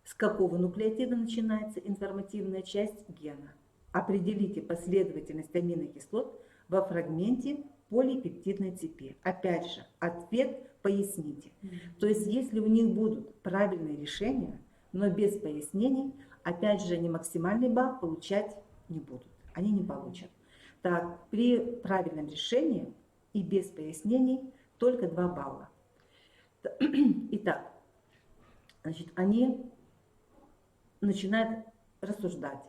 С какого нуклеотида начинается информативная часть гена? Определите последовательность аминокислот во фрагменте полипептидной цепи. Опять же, ответ поясните. То есть, если у них будут правильные решения, но без пояснений, опять же, они максимальный балл получать не будут. Они не получат. Так, при правильном решении и без пояснений только 2 балла. Итак, значит, они начинают рассуждать.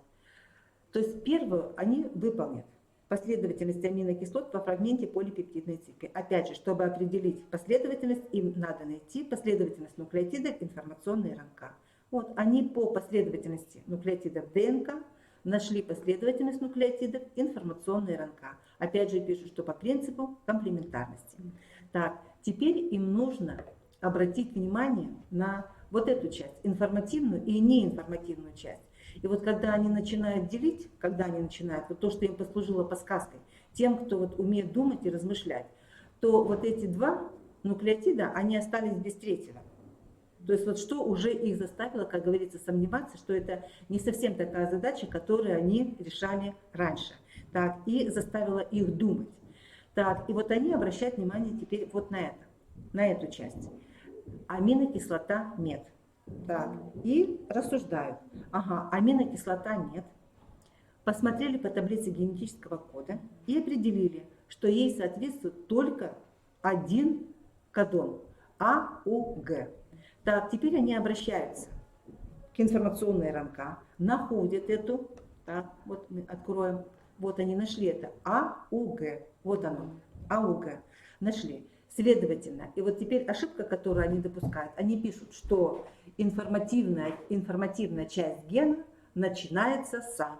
То есть первую они выполнят последовательность аминокислот во фрагменте полипептидной цепи. Опять же, чтобы определить последовательность, им надо найти последовательность нуклеотидов информационной РНК. Вот они по последовательности нуклеотидов ДНК нашли последовательность нуклеотидов информационной РНК. Опять же пишут, что по принципу комплементарности. Так, теперь им нужно обратить внимание на вот эту часть, информативную и неинформативную часть. И вот когда они начинают делить, вот то, что им послужило подсказкой, тем, кто вот умеет думать и размышлять, то вот эти 2 нуклеотида, они остались без третьего. То есть вот что уже их заставило, как говорится, сомневаться, что это не совсем такая задача, которую они решали раньше. Так, и заставило их думать. Так, и вот они обращают внимание теперь вот на это, на эту часть. Аминокислота МЕД. Так, и рассуждают. Ага, аминокислота нет. Посмотрели по таблице генетического кода и определили, что ей соответствует только один кодон АУГ. Так, теперь они обращаются к информационной РНК, находят эту, так, вот мы откроем, вот они нашли это, АУГ, вот оно, АУГ, нашли. Следовательно, и вот теперь ошибка, которую они допускают, они пишут, что информативная часть гена начинается с А.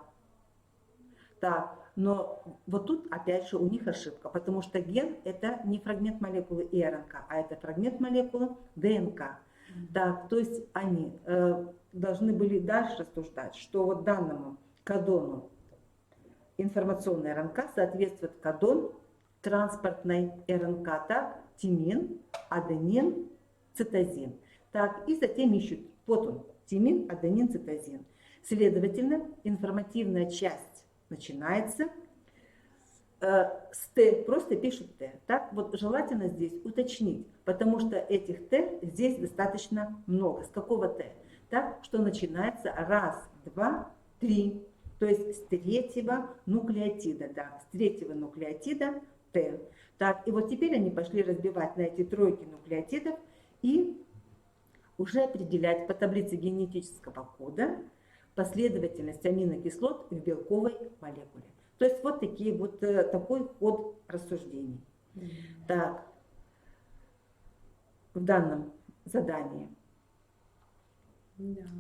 Так, но вот тут опять же у них ошибка, потому что ген это не фрагмент молекулы и РНК, а это фрагмент молекулы ДНК. Так, то есть они должны были дальше рассуждать, что вот данному кодону информационной РНК соответствует кодон транспортной РНК, так, тимин, аденин, цитозин. Так, и затем ищут, вот он, тимин, аденин, цитозин. Следовательно, информативная часть начинается с Т, просто пишут Т. Так, вот желательно здесь уточнить, потому что этих Т здесь достаточно много. С какого Т? Так, что начинается 1, 2, 3. То есть с третьего нуклеотида, да, с третьего нуклеотида Т. Так, и вот теперь они пошли разбивать на эти тройки нуклеотидов и уже определять по таблице генетического кода последовательность аминокислот в белковой молекуле. То есть вот такие вот такой ход рассуждений. Так, в данном задании.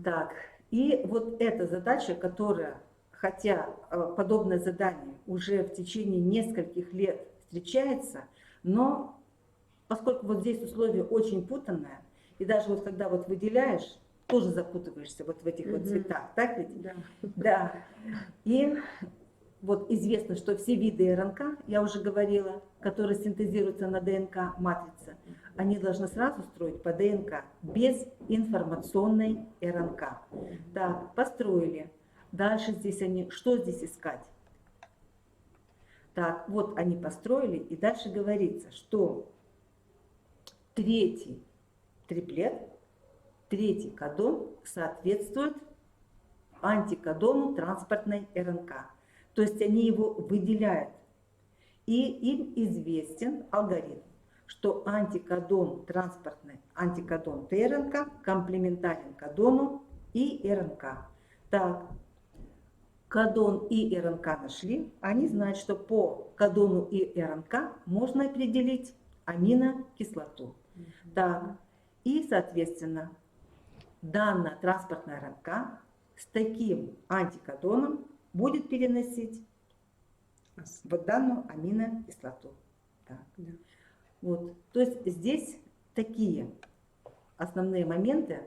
Так, и вот эта задача, которая, хотя подобное задание уже в течение нескольких лет встречается, но поскольку вот здесь условие очень путанное, и даже вот когда вот выделяешь, тоже запутываешься вот в этих вот цветах, так ведь? Да. Да. И вот известно, что все виды РНК, я уже говорила, которые синтезируются на ДНК матрице, они должны сразу строить по ДНК без информационной РНК. Так, построили. Дальше здесь они, что здесь искать? Так, вот они построили, и дальше говорится, что третий триплет, третий кодон соответствует антикодону транспортной РНК. То есть они его выделяют. И им известен алгоритм, что антикодон транспортный, антикодон ТРНК комплементарен кодону и РНК. Так, кодон и РНК нашли. Они знают, что по кодону и РНК можно определить аминокислоту. Так, и, соответственно, данная транспортная РНК с таким антикодоном будет переносить вот данную аминокислоту. Так. Да. Вот. То есть здесь такие основные моменты,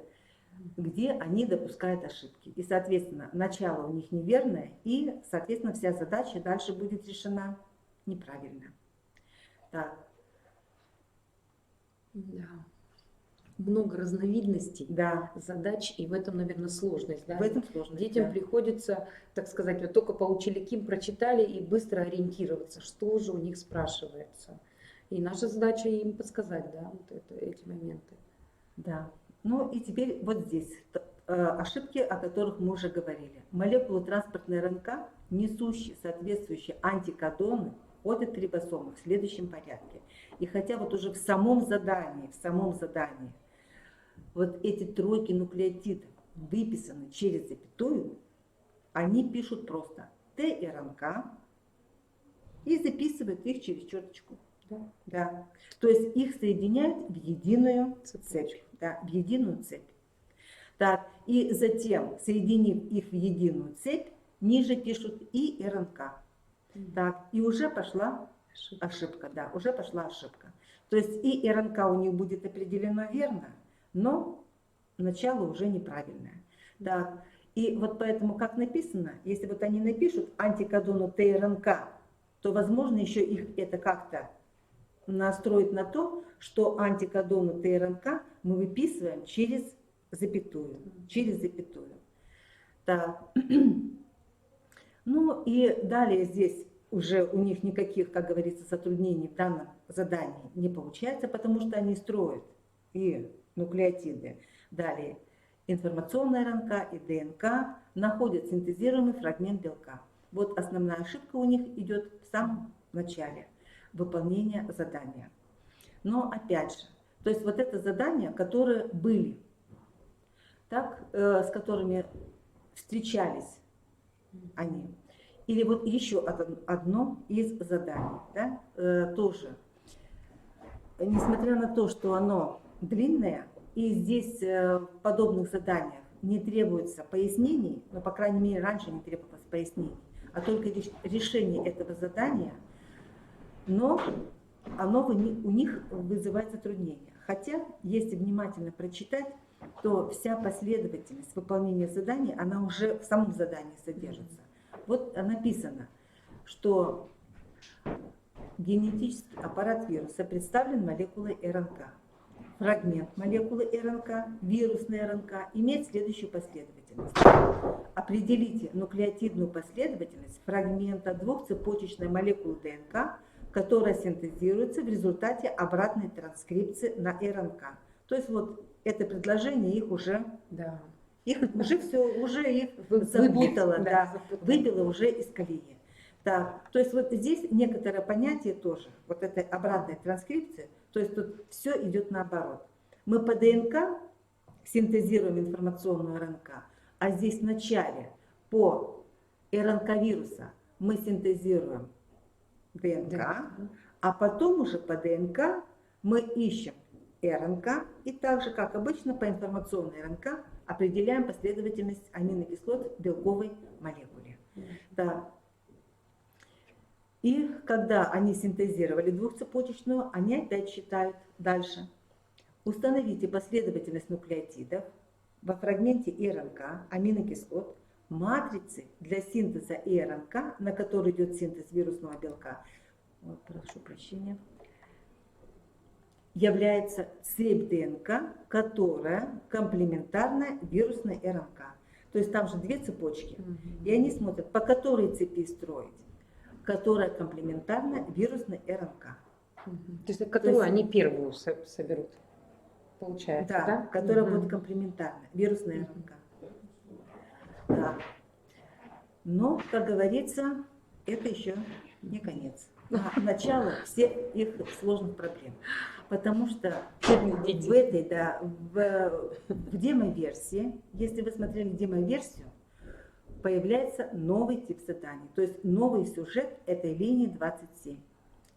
где они допускают ошибки. И, соответственно, начало у них неверное, и, соответственно, вся задача дальше будет решена неправильно. Так. Да. Много разновидностей Да. задач, и в этом, наверное, сложность. Да? В этом сложность. Детям Да. приходится, так сказать, вот только поучили КИМ, прочитали и быстро ориентироваться, что же у них спрашивается. И наша задача им подсказать, да, вот эти моменты. Да. Ну и теперь вот здесь ошибки, о которых мы уже говорили. Молекулы транспортной РНК, несущие соответствующие антикодоны, ходят в рибосомах в следующем порядке. И хотя вот уже в самом задании, вот эти тройки нуклеотидов выписаны через запятую, они пишут просто ТРНК и записывают их через черточку. Да. Да. То есть их соединяют в единую цепь. Да, в единую цепь. Так, и затем, соединив их в единую цепь, ниже пишут и РНК. Так, и уже пошла ошибка. Да, уже пошла ошибка. То есть и РНК у них будет определено верно, но начало уже неправильное. Так, и вот поэтому, как написано, если вот они напишут антикодону ТРНК, то, возможно, еще их это как-то настроить на то, что антикодону ТРНК мы выписываем через запятую. Через запятую. Так. Ну и далее здесь уже у них никаких, как говорится, затруднений в данном задании не получается, потому что они строят и нуклеотиды. Далее информационная РНК и ДНК находят синтезируемый фрагмент белка. Вот основная ошибка у них идет в самом начале выполнения задания. Но опять же, то есть вот это задания, которые были, так, с которыми встречались они. Или вот еще одно из заданий, да, тоже. Несмотря на то, что оно длинное, и здесь в подобных заданиях не требуется пояснений, но, по крайней мере, раньше не требовалось пояснений, а только решение этого задания, но оно у них вызывает затруднения. Хотя, если внимательно прочитать, то вся последовательность выполнения задания, она уже в самом задании содержится. Вот написано, что генетический аппарат вируса представлен молекулой РНК. Фрагмент молекулы РНК, вирусная РНК, имеет следующую последовательность. Определите нуклеотидную последовательность фрагмента двухцепочечной молекулы ДНК, которая синтезируется в результате обратной транскрипции на РНК. То есть вот это предложение их уже, Да. их уже все, уже их запутало, да, выбило уже из колеи. Так, то есть вот здесь некоторое понятие тоже, вот этой обратной транскрипции, то есть тут все идет наоборот. Мы по ДНК синтезируем информационную РНК, а здесь в начале по РНК вируса мы синтезируем ДНК, а потом уже по ДНК мы ищем РНК и так же, как обычно, по информационной РНК определяем последовательность аминокислот в белковой молекуле. Да. И когда они синтезировали двухцепочечную, они опять считают дальше. Установите последовательность нуклеотидов во фрагменте РНК аминокислот, матрицы для синтеза РНК, на которой идет синтез вирусного белка, вот, прошу прощения, является цепь ДНК, которая комплементарна вирусной РНК. То есть там же две цепочки, и они смотрят, по которой цепи строить, которая комплементарна вирусной РНК. То есть которую они первую соберут, получается, да? Да, которая будет комплементарна, вирусная РНК. Да. Но, как говорится, это еще не конец. А начало всех их сложных проблем. Потому что в этой, да, в демо-версии, если вы смотрели демо-версию, появляется новый тип заданий, то есть новый сюжет этой линии 27,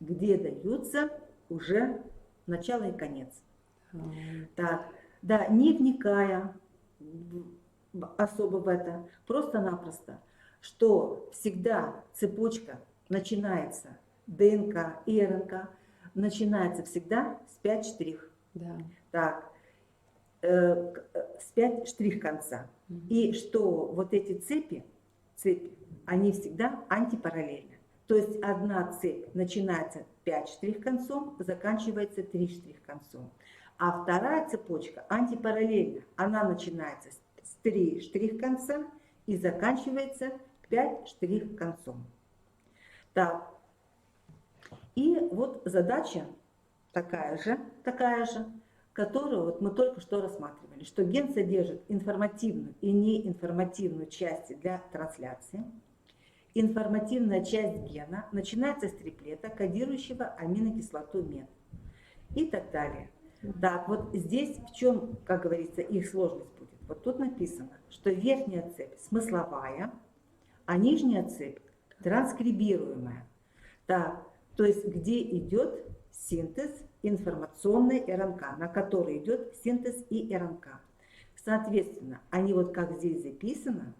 где даются уже начало и конец. Так, да, не вникая особо в это, просто-напросто, что всегда цепочка начинается, ДНК и РНК, начинается всегда с 5 штрих. Да. Так, с 5 штрих конца. И что вот эти цепи, они всегда антипараллельны. То есть одна цепь начинается 5 штрих концом, заканчивается 3 штрих концом. А вторая цепочка антипараллельна. Она начинается с 3 штрих конца и заканчивается 5 штрих концом. Так. И вот задача такая же, которую вот мы только что рассматривали, что ген содержит информативную и неинформативную части для трансляции. Информативная часть гена начинается с триплета, кодирующего аминокислоту мет и так далее. Так, вот здесь в чем, как говорится, их сложность будет? Вот тут написано, что верхняя цепь смысловая, а нижняя цепь транскрибируемая. Так, то есть где идет синтез информационной РНК, на которой идет синтез и РНК. Соответственно, они вот как здесь записано,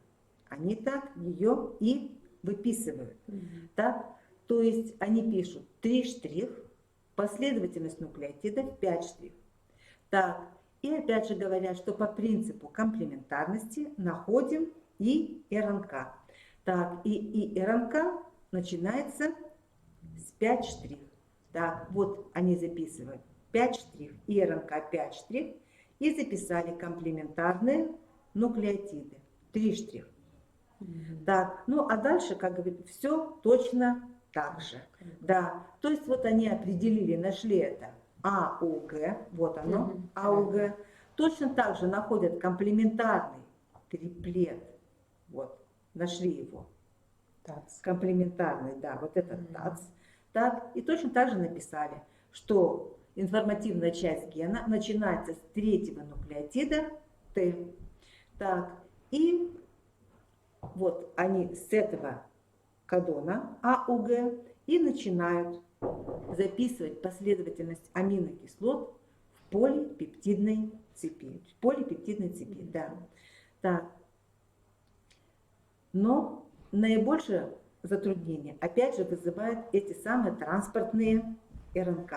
они так ее и выписывают. Так? То есть они пишут 3 штрих, последовательность нуклеотидов 5 штрих. Так, и опять же говорят, что по принципу комплементарности находим и РНК. Так, и РНК начинается с 5 штрих. Так, вот они записывают 5 штрих, и РНК 5 штрих, и записали комплементарные нуклеотиды 3 штрих. Так, ну а дальше, как говорится, все точно так же. Да, то есть вот они определили, нашли это АУГ, вот оно, АУГ. Точно так же находят комплементарный триплет, вот, нашли его. ТАЦ. Комплементарный, да, вот этот ТАЦ. Так, и точно так же написали, что информативная часть гена начинается с 3-го нуклеотида Т. Так, и вот они с этого кодона АУГ и начинают записывать последовательность аминокислот в полипептидной цепи. В полипептидной цепи, да. Так. Но наибольшее затруднение опять же вызывают эти самые транспортные РНК.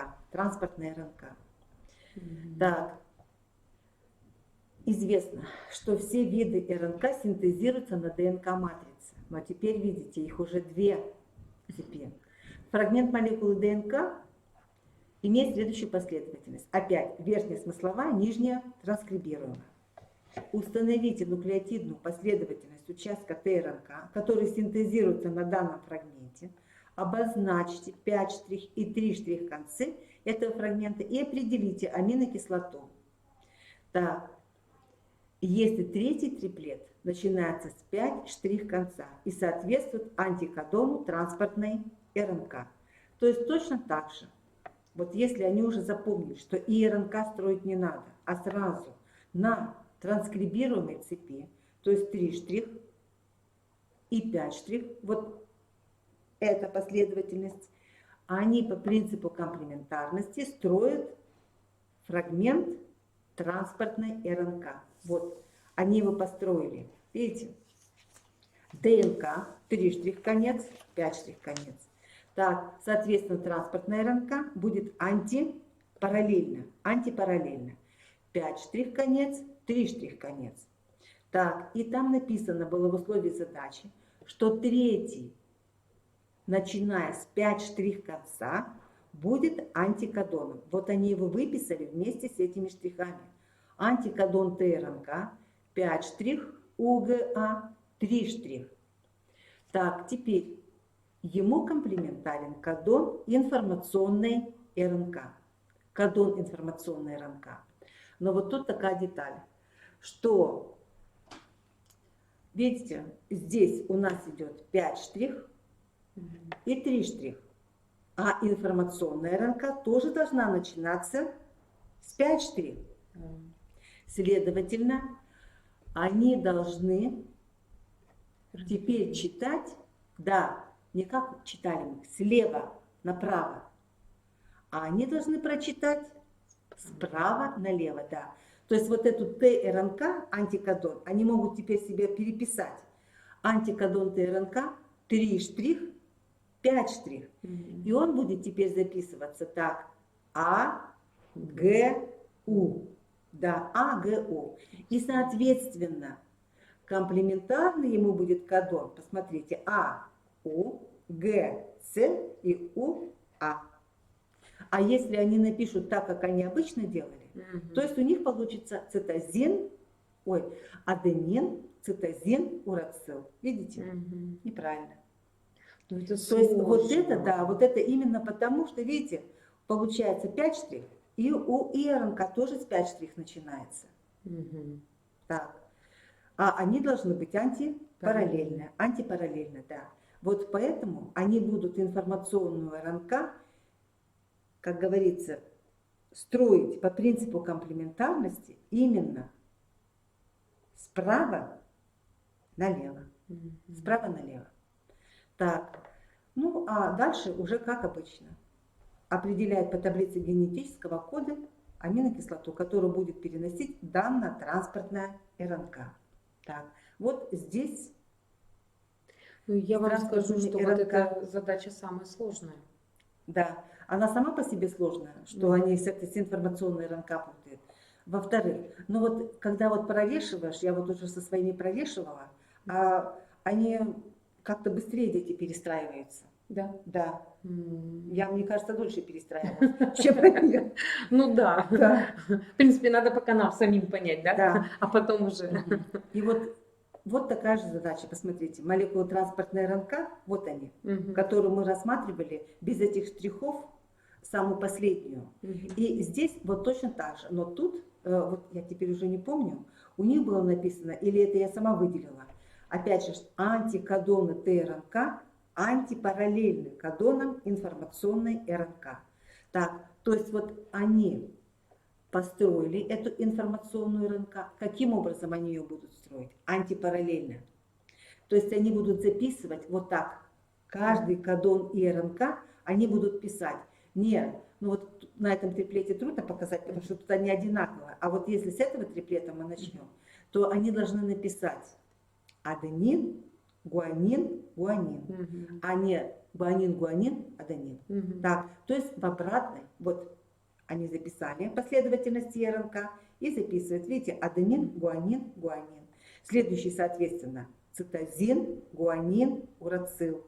Так. Известно, что все виды РНК синтезируются на ДНК-матрице. Но теперь, видите, их уже 2 цепи. Фрагмент молекулы ДНК имеет следующую последовательность. Опять верхняя смысловая, нижняя транскрибируемая. Установите нуклеотидную последовательность участка ТРНК, который синтезируется на данном фрагменте. Обозначьте 5 штрих и 3 штрих концы этого фрагмента и определите аминокислоту. Так. Если 3-й триплет начинается с 5 штрих конца и соответствует антикодону транспортной РНК. То есть точно так же, вот если они уже запомнили, что и РНК строить не надо, а сразу на транскрибируемой цепи, то есть 3 штрих и 5 штрих, вот эта последовательность, они по принципу комплементарности строят фрагмент транспортной РНК. Вот, они его построили. Видите? ДНК, 3 штрих конец, 5 штрих конец. Так, соответственно, транспортная РНК будет антипараллельно. 5 штрих конец, 3 штрих конец. Так, и там написано было в условии задачи, что 3-й, начиная с 5 штрих конца, будет антикодоном. Вот они его выписали вместе с этими штрихами. Антикодон ТРНК, 5 штрих, УГА, 3 штрих. Так, теперь ему комплементарен кодон информационной РНК. Кодон информационной РНК. Но вот тут такая деталь, что, видите, здесь у нас идет 5 штрих и 3 штрих. А информационная РНК тоже должна начинаться с 5 штрих. Следовательно, они должны теперь читать, да, не как читали мы, слева направо, а они должны прочитать справа налево, да. То есть вот эту ТРНК, антикодон, они могут теперь себе переписать. Антикодон ТРНК, 3 штрих, 5 штрих. И он будет теперь записываться так. А, Г, У. Да, А, Г, У. И, соответственно, комплементарный ему будет кодон. Посмотрите, А, У, Г, С и У, А. А если они напишут так, как они обычно делали, то есть у них получится цитозин, аденин, цитозин, урацил. Видите? Неправильно. Ну, это То есть вот сложно. это, да, вот это именно потому, что, видите, получается 5 штрих, и у ИРНК тоже с 5 штрих начинается. Так. А они должны быть антипараллельно. Антипараллельно, да. Вот поэтому они будут информационную РНК, как говорится, строить по принципу комплементарности именно справа налево. Справа налево. Так, ну а дальше уже как обычно. Определяет по таблице генетического кода аминокислоту, которую будет переносить данная-транспортная РНК. Так, вот здесь... Ну, я вам скажу, что вот РНК. эта задача самая сложная. Да, она сама по себе сложная, что они с информационной РНК путают. Во-вторых, ну вот когда вот прорешиваешь, я вот уже со своими прорешивала, они как-то быстрее дети перестраиваются. Да? Да. Я, мне кажется, дольше перестраивалась, чем они. Ну да. Да. В принципе, надо пока нам самим понять, да? Да. А потом уже. И вот такая же задача, посмотрите, молекулотранспортная РНК, вот они, которую мы рассматривали без этих штрихов, самую последнюю. И здесь вот точно так же, но тут, вот я теперь уже не помню, у них было написано, или это я сама выделила, опять же, антикодоны ТРНК, антипараллельны кодонам информационной РНК. Так, то есть вот они построили эту информационную РНК. Каким образом они ее будут строить? Антипараллельно. То есть они будут записывать вот так. Каждый кодон и РНК они будут писать. Не, ну вот на этом триплете трудно показать, потому что тут они одинаковые. А вот если с этого триплета мы начнем, то они должны написать аденин, гуанин, гуанин, а не гуанин, гуанин, аденин. Так, то есть в обратной, вот они записали последовательность РНК и записывают, видите, аденин, гуанин, гуанин. Следующий, соответственно, цитозин, гуанин, урацил.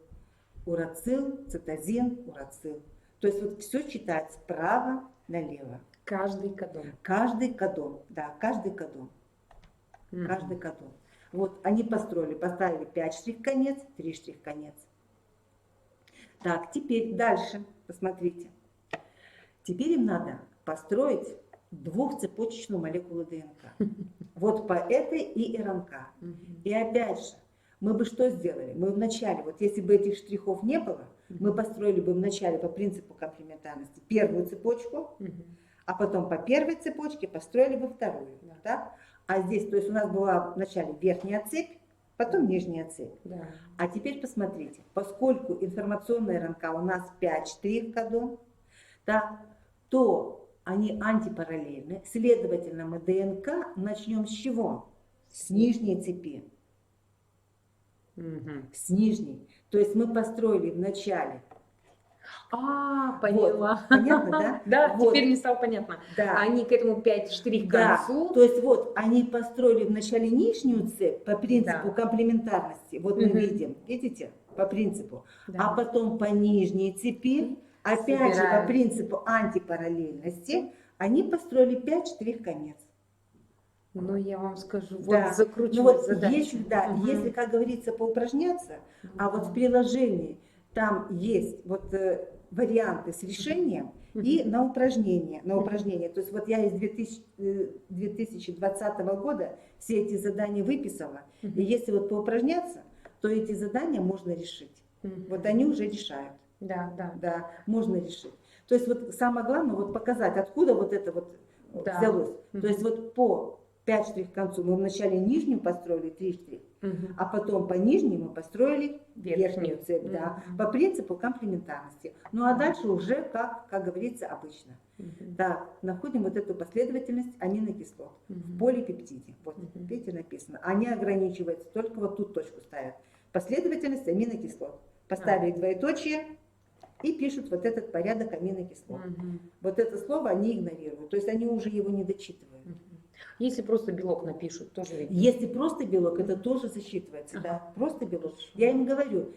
Урацил, цитозин, урацил. То есть вот все читать справа налево. Каждый кодон. Каждый кодон, да, каждый кодон. Каждый кодон. Вот они построили, поставили 5 штрих-конец, 3 штрих-конец. Так, теперь дальше, посмотрите. Теперь им надо построить двухцепочечную молекулу ДНК. Вот по этой и РНК. И опять же, мы бы что сделали? Мы вначале, вот если бы этих штрихов не было, мы построили бы вначале по принципу комплементарности первую цепочку, а потом по первой цепочке построили бы вторую. Так? А здесь, то есть у нас была вначале верхняя цепь, потом нижняя цепь. Да. А теперь посмотрите, поскольку информационная РНК у нас 5 штрих-кодон, так, то они антипараллельны. Следовательно, мы ДНК начнем с чего? С нижней цепи. С нижней. То есть мы построили вначале. Поняла. Вот. Понятно, да? Да, вот. теперь мне стало понятно. Да. Они к этому 5 штрих к концу. То есть вот они построили вначале нижнюю цепь по принципу комплементарности. Вот мы видим, видите, по принципу. А потом по нижней цепи, опять же по принципу антипараллельности, они построили 5 штрих-конец. Ну, я вам скажу, Да. вот закручивать Ну, вот задачу. если, как говорится, поупражняться, а вот в приложении там есть вот варианты с решением и на упражнение. То есть вот я из 2020 года все эти задания выписала. И если вот поупражняться, то эти задания можно решить. Вот они уже решают. Да, можно решить. То есть вот самое главное вот показать, откуда вот это вот взялось. То есть вот по 5 штрих к концу. Мы вначале нижнюю построили 3 штриха, Мгм. а потом по нижнему построили верхнюю Верхнюю. цепь, да, Мгм. по принципу комплементарности. Ну а дальше уже, как говорится, обычно. Мгм. Так, находим вот эту последовательность аминокислот в Мгм. полипептиде. Вот, Мгм. видите, написано. Они ограничиваются, только вот тут точку ставят. Последовательность аминокислот. Поставили двоеточие и пишут вот этот порядок аминокислот. Мгм. Вот это слово они игнорируют, то есть они уже его не дочитывают. Мгм. Если просто белок напишут, тоже видно. Если просто белок, это тоже засчитывается, да, Ага. просто белок. Хорошо. Я им говорю,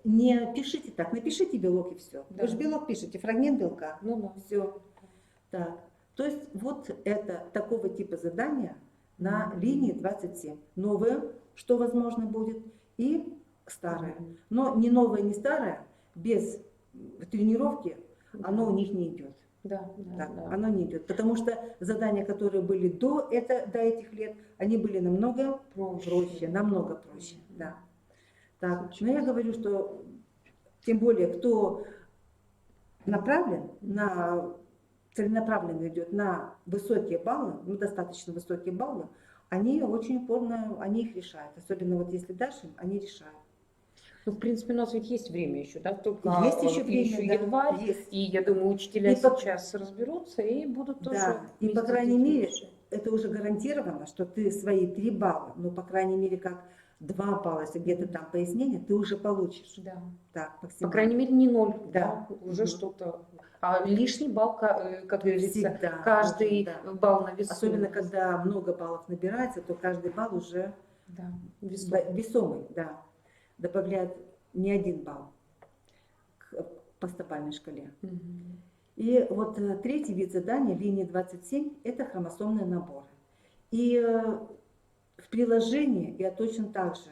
не пишите так, напишите белок и все. Да. Вы же белок пишете, фрагмент белка, Ну да. все. Так, то есть вот это такого типа задания на Мгм. линии 27. Новое, что возможно будет, и старое. Мгм. Но ни новое, ни старое без тренировки оно Да. у них не идет. Да, да, Так, да. оно не идет. Потому что задания, которые были до этих лет, они были намного проще, намного проще. Мгм. Да. Так, Сейчас. но я говорю, что тем более, кто направлен на целенаправленно идет на высокие баллы, ну, достаточно высокие баллы, они очень упорно, они их решают. Особенно вот если дашь им, они решают. Ну, в принципе, у нас ведь есть время еще, да? Только Есть еще время, еще да, январь, есть. и я думаю, учителя И по- сейчас разберутся и будут тоже Да, и по вместе с крайней детьми мере, решать. это уже гарантировано, что ты свои 3 балла, ну, по крайней мере, как 2 балла, если где-то там пояснение, ты уже получишь. Да. Так, По максимально. крайней мере, не 0, Да. да, уже Мгм. что-то. А лишний балл, как говорится, Всегда каждый нужен, да. балл на весу. Особенно, когда много баллов набирается, то каждый балл уже Да, весу. весомый, да. Добавляет не 1 балл к поступальной шкале. Мгм. И вот третий вид задания, линия 27, это хромосомные наборы. И в приложении я точно так же,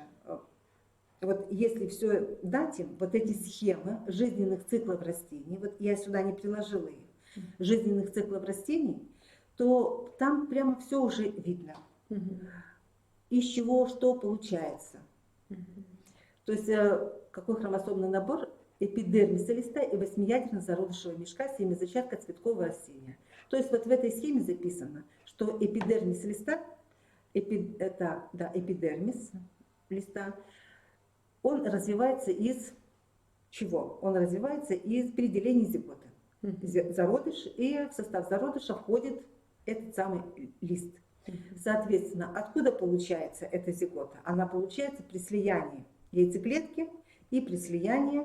вот если все дать им, вот эти схемы жизненных циклов растений, вот я сюда не приложила их, жизненных циклов растений, то там прямо все уже видно, Мгм. из чего что получается. Мгм. То есть какой хромосомный набор эпидермиса листа и восьмиядерно-зародышевого мешка семязачатка цветкового растения. То есть вот в этой схеме записано, что эпидермис листа, это да, эпидермис листа, он развивается из чего? Он развивается из переделения зигота. Мгм. Зародыш, и в состав зародыша входит этот самый лист. Соответственно, откуда получается эта зигота? Она получается при слиянии яйцеклетки и при слиянии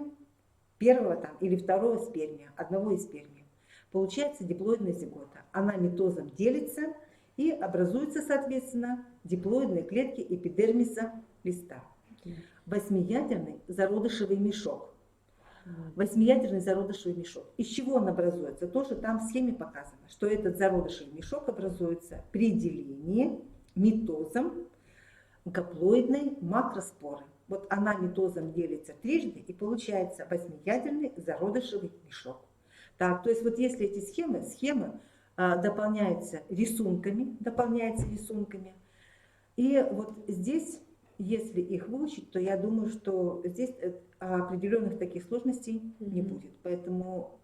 первого там, или второго спермия, одного из спермия. Получается диплоидная зигота. Она митозом делится и образуются, соответственно, диплоидные клетки эпидермиса листа. Восьмиядерный зародышевый мешок. Восьмиядерный зародышевый мешок. Из чего он образуется? Тоже там в схеме показано, что этот зародышевый мешок образуется при делении митозом гаплоидной макроспоры. Вот она митозом делится трижды, и получается восьмиядерный зародышевый мешок. Так, то есть вот если эти схемы дополняются рисунками, и вот здесь, если их выучить, то я думаю, что здесь определенных таких сложностей не будет. Поэтому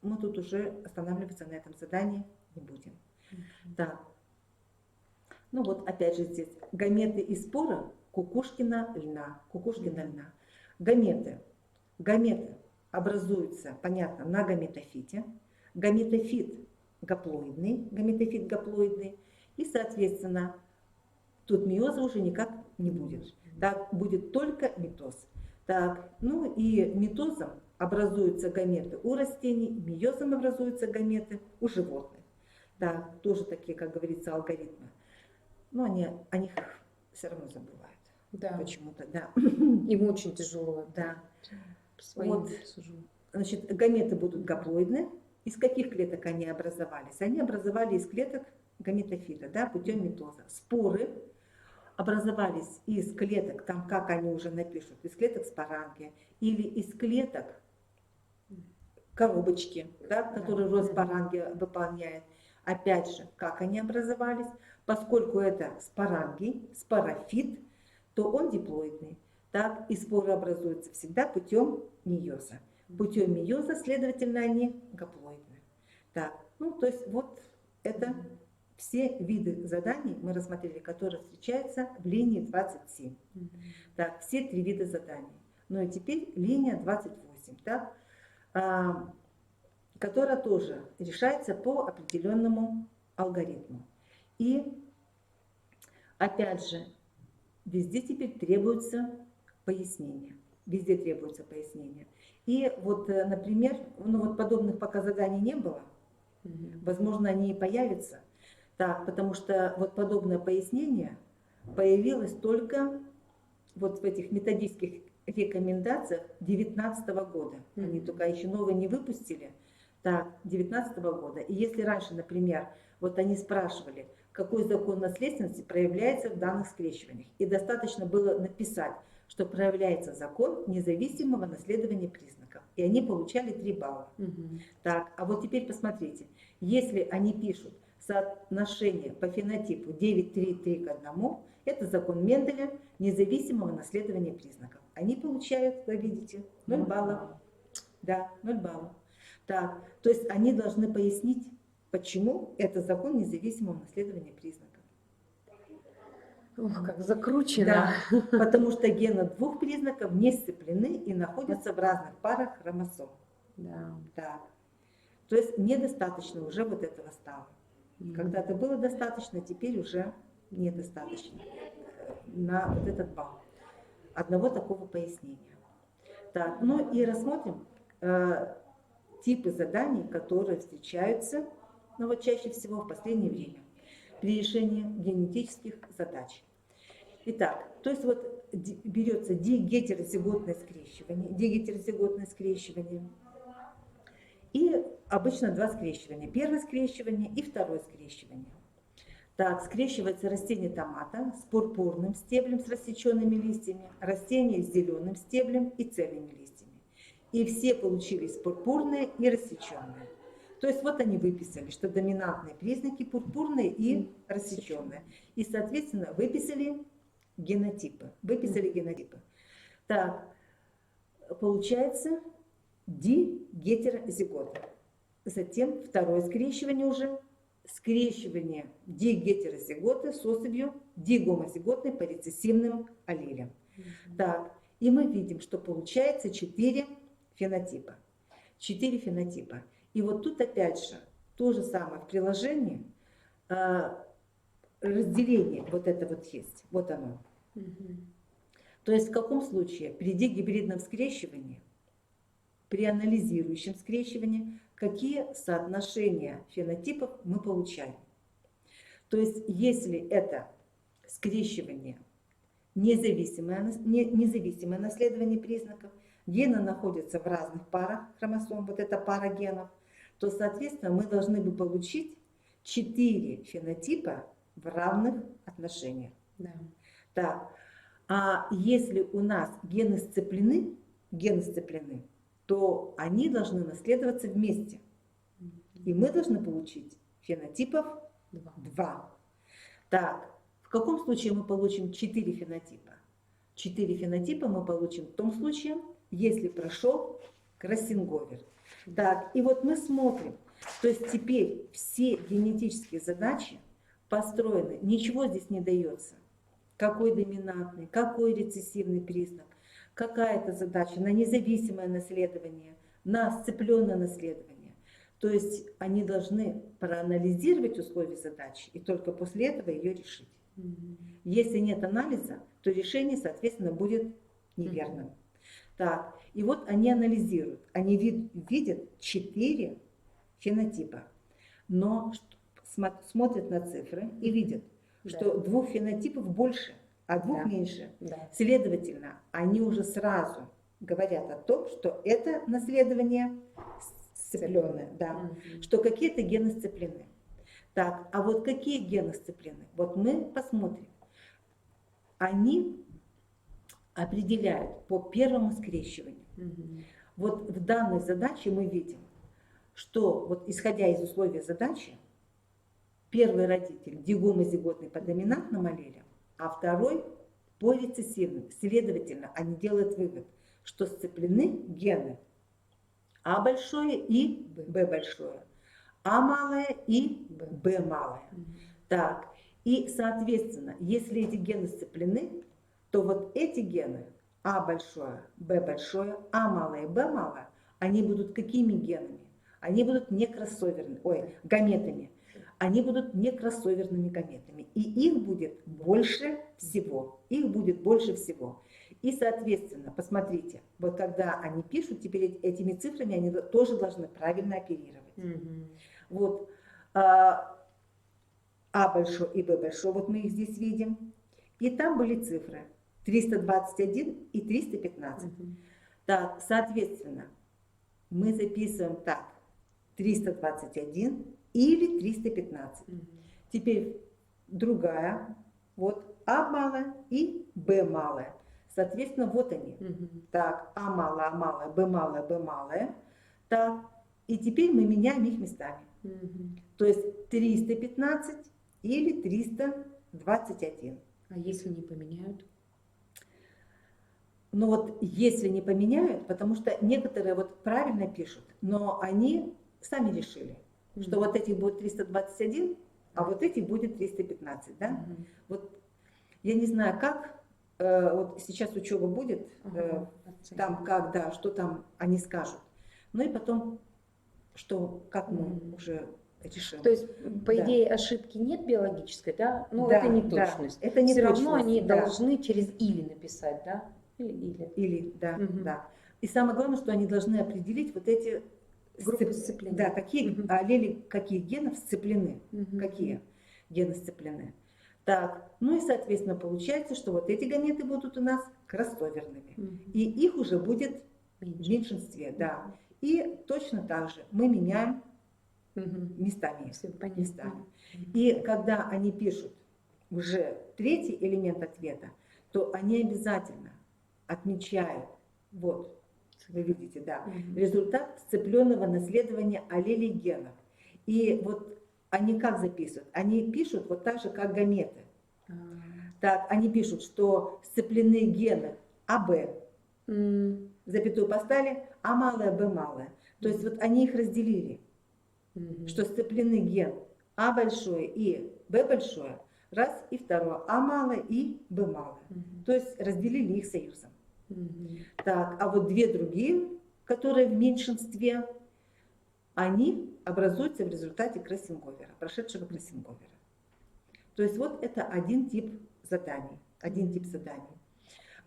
мы тут уже останавливаться на этом задании не будем. Так. Ну вот опять же здесь гаметы и споры кукушкина льна. Гаметы образуются, понятно, на гаметофите. Гаметофит гаплоидный, и, соответственно, тут миоза уже никак не будет. Так, будет только митоз. Так, ну и митозом образуются гаметы у растений, миозом образуются гаметы у животных. Так, тоже такие, как говорится, алгоритмы. Но они о них все равно забывают. Да. Почему-то, да. Им очень тяжело. Да. Вот. Значит, гаметы будут гаплоидны. Из каких клеток они образовались? Они образовались из клеток гаметофита, да, путем митоза. Споры образовались из клеток, там как они уже напишут, из клеток споранги или из клеток коробочки, да, которые рост споранги выполняет. Опять же, как они образовались? Поскольку это спорофит, то он диплоидный. Так, и споры образуются всегда путем мейоза. Путем мейоза, следовательно, они гаплоидны. Так, ну, то есть вот это все виды заданий мы рассмотрели, которые встречаются в линии 27. Так, все 3 вида заданий. Ну и теперь линия 28, так, которая тоже решается по определенному алгоритму. И опять же, везде теперь требуется пояснение. Везде требуется пояснение. И вот, например, ну вот подобных пока заданий не было. Возможно, они и появятся. Так, потому что вот подобное пояснение появилось только вот в этих методических рекомендациях 2019 года. Они только еще новые не выпустили. Так, 2019 года. И если раньше, например, вот они спрашивали, какой закон наследственности проявляется в данных скрещиваниях, и достаточно было написать, что проявляется закон независимого наследования признаков. И они получали 3 балла. Так, а вот теперь посмотрите, если они пишут соотношение по фенотипу 9:3:3 к 1, это закон Менделя независимого наследования признаков. Они получают, вы видите, 0 баллов. Да, 0 баллов. Так, то есть они должны пояснить, почему это закон независимого наследования признаков. Ох, как закручено. Да, потому что гены 2 признаков не сцеплены и находятся в разных парах хромосом. Да. Так. То есть недостаточно уже вот этого стало. Когда-то было достаточно, теперь уже недостаточно на вот этот балл. Одного такого пояснения. Так, ну и рассмотрим типы заданий, которые встречаются, ну вот чаще всего в последнее время при решении генетических задач. Итак, то есть вот берется дигетерозиготное скрещивание, и обычно 2 скрещивания. Первое скрещивание и второе скрещивание. Так, скрещивается растение томата с пурпурным стеблем с рассеченными листьями, растение с зеленым стеблем и цельными листьями. И все получились пурпурные и рассеченные. То есть вот они выписали, что доминантные признаки пурпурные и рассеченные. И, соответственно, выписали генотипы. Так, получается дигетерозигота. Затем второе скрещивание уже. Скрещивание дигетерозиготы с особью дигомозиготной по рецессивным аллелям. Так, и мы видим, что получается 4 фенотипа. 4 фенотипа. И вот тут опять же то же самое в приложении. Разделение вот это вот есть. Вот оно. То есть в каком случае при дигибридном скрещивании, при анализирующем скрещивании, какие соотношения фенотипов мы получаем. То есть если это скрещивание независимое наследование признаков, гены находятся в разных парах хромосом, вот эта пара генов, то, соответственно, мы должны бы получить 4 фенотипа в равных отношениях. Да. Так, а если у нас гены сцеплены, то они должны наследоваться вместе. И мы должны получить фенотипов 2. Так, в каком случае мы получим 4 фенотипа? 4 фенотипа мы получим в том случае, если прошел кроссинговер. Так, и вот мы смотрим, то есть теперь все генетические задачи построены, ничего здесь не дается. Какой доминантный, какой рецессивный признак, какая-то задача на независимое наследование, на сцепленное наследование. То есть они должны проанализировать условия задачи и только после этого ее решить. Если нет анализа, то решение, соответственно, будет неверным. Так, и вот они анализируют, они видят 4 фенотипа, но смотрят на цифры и видят, что 2 фенотипов больше, а 2 меньше. Да. Следовательно, они уже сразу говорят о том, что это наследование сцепленное, да, что какие-то гены сцеплены. Так, а вот какие гены сцеплены? Вот мы посмотрим. Они определяют по первому скрещиванию. Вот в данной задаче мы видим, что вот исходя из условия задачи, первый родитель дигомозиготный по доминантным аллелям, а второй по рецессивным. Следовательно, они делают вывод, что сцеплены гены А большое и Б большое, А малое и Б малое. Так, и соответственно, если эти гены сцеплены, то вот эти гены А большое, Б большое, А малое, Б малое, они будут какими генами? Они будут гаметами. Они будут некроссоверными гаметами. И их будет больше всего. Их будет больше всего. И, соответственно, посмотрите, вот когда они пишут, теперь этими цифрами они тоже должны правильно оперировать. Вот А большой и Б большой, вот мы их здесь видим. И там были цифры 321 и 315. Так, соответственно, мы записываем так, 321 или 315. Теперь другая, вот А малая и Б малая. Соответственно, вот они. Так, А малая, Б малая, Б малая. Так, и теперь мы меняем их местами. То есть 315 или 321. А если не поменяют? Ну вот если не поменяют, потому что некоторые вот правильно пишут, но они сами решили, что вот этих будет 321, а вот этих будет 315, да? Вот я не знаю, как, вот сейчас учеба будет, там как, да, что там они скажут. Ну и потом, что, как мы уже решим. То есть, по Да. идее, ошибки нет биологической, да? Но Да, это не да, точность. это не Все равно точность, они да. должны через или написать, да? Или. Да, Мгм. да. И самое главное, что они должны определить вот эти Группы сцепления. Да, какие аллели, каких генов сцеплены, Мгм. какие гены сцеплены. Так, ну и соответственно получается, что вот эти гаметы будут у нас кроссоверными. И их уже будет в меньшинстве, да. И точно так же мы меняем местами. Все понятно. местами. И когда они пишут уже третий элемент ответа, то они обязательно отмечают, вот, вы видите, да, результат сцепленного наследования аллелей генов. И вот они как записывают? Они пишут вот так же, как гаметы. Так, они пишут, что сцеплены гены АБ, запятую поставили, А малое, Б малое. То есть вот они их разделили, что сцеплены ген А большое и Б большое, раз, и второе, А малое и Б малое. То есть разделили их союзом. Так, а вот две другие, которые в меньшинстве, они образуются в результате кроссинговера, прошедшего кроссинговера. То есть вот это один тип заданий,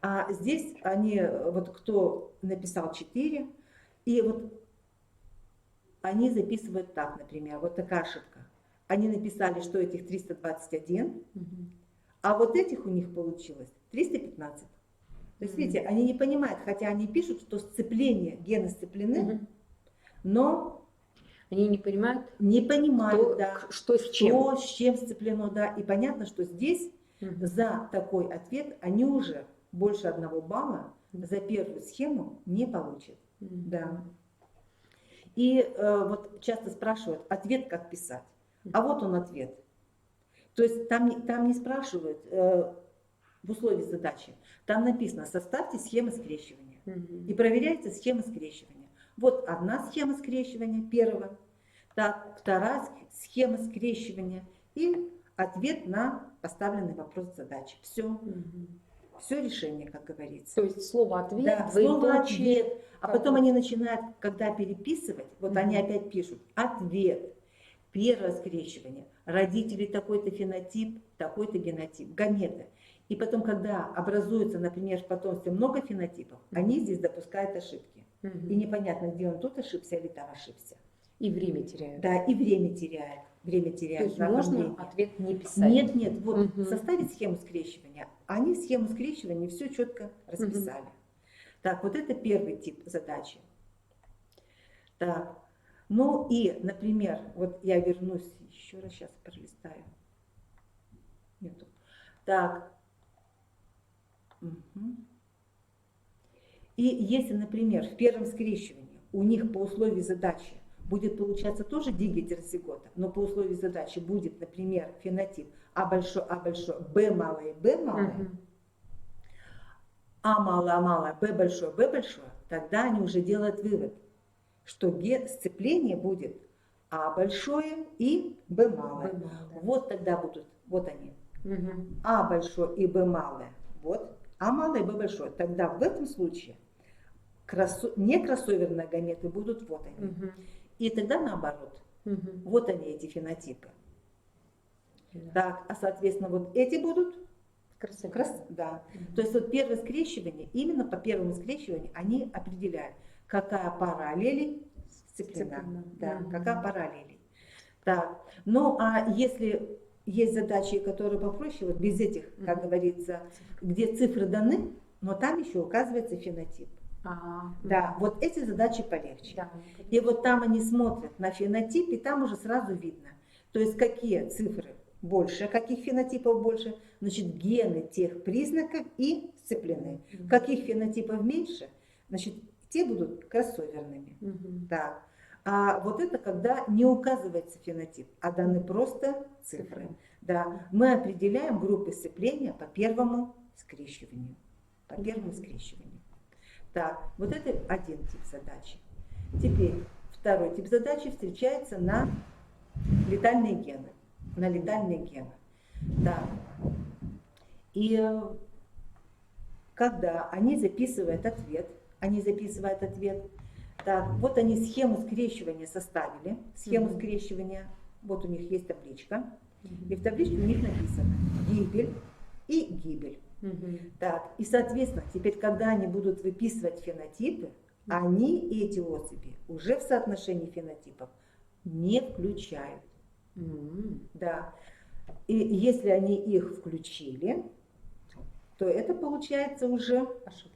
А здесь они, вот кто написал 4, и вот они записывают так, например, вот такая ошибка. Они написали, что этих 321, а вот этих у них получилось 315. То есть, видите, они не понимают, хотя они пишут, что сцепление, гены сцеплены, но они не понимают, да, что с чем. с чем сцеплено, да. И понятно, что здесь за такой ответ они уже больше 1 балла за первую схему не получат. Да. И вот часто спрашивают, ответ как писать. А вот он ответ. То есть там не спрашивают в условии задачи. Там написано, составьте схемы скрещивания. И проверяйте схемы скрещивания. Вот одна схема скрещивания, первая. Так, вторая схема скрещивания. И ответ на поставленный вопрос задачи. Все. Все решение, как говорится. То есть слово ответ, да, слово ответ. А потом они начинают, когда переписывать, вот они опять пишут ответ. Первое скрещивание. Родители такой-то фенотип, такой-то генотип, гаметы. И потом, когда образуется, например, в потомстве много фенотипов, они здесь допускают ошибки. И непонятно, где он тут ошибся или там ошибся. И время теряют. Да, и время теряет. Время теряет. То есть можно ответ не писать? Нет, вот составить схему скрещивания. Они схему скрещивания все четко расписали. Так, вот это первый тип задачи. Так, ну и, например, вот я вернусь, еще раз сейчас пролистаю. Нету. Так. И если, например, в первом скрещивании у них по условию задачи будет получаться тоже дигетерозигота, но по условию задачи будет, например, фенотип А большой, Б малое, Б малое, А малое, Б большое, тогда они уже делают вывод, что сцепление будет А большое и Б малое. Б малое, да. Вот тогда будут, вот они, Мгм. А большое и Б малое. Вот, А малое и Б большое. Тогда в этом случае не кроссоверные гаметы будут вот они. Мгм. И тогда наоборот. Мгм. Вот они, эти фенотипы. Да. Так, а соответственно вот эти будут, Красиво. да. Мгм. То есть вот первое скрещивание, именно по первому скрещиванию они определяют, какая пара аллелей сцеплена. Сцеплена. Да, Мгм. какая пара аллелей. Так, ну а если есть задачи, которые попроще, вот без этих, как Мгм. говорится, где цифры даны, но там еще указывается фенотип. Ага. Да, вот эти задачи полегче. Да. И вот там они смотрят на фенотип, и там уже сразу видно. То есть какие цифры больше, каких фенотипов больше, значит гены тех признаков и сцеплены. Мгм. Каких фенотипов меньше, значит те будут кроссоверными. Мгм. Так. А вот это когда не указывается фенотип, а даны просто цифры. Цифры. Да. Мы определяем группы сцепления по первому скрещиванию. По первому Мгм. скрещиванию. Так, вот это один тип задачи. Теперь второй тип задачи встречается на летальные гены. На летальные гены. Да. И когда они записывают ответ, так, вот они схему скрещивания составили, схему Мгм. скрещивания, вот у них есть табличка, Мгм. и в табличке у них написано гибель и гибель. Мгм. Так, и соответственно, теперь, когда они будут выписывать фенотипы, они эти особи уже в соотношении фенотипов не включают. М. Да. И если они их включили, то это получается уже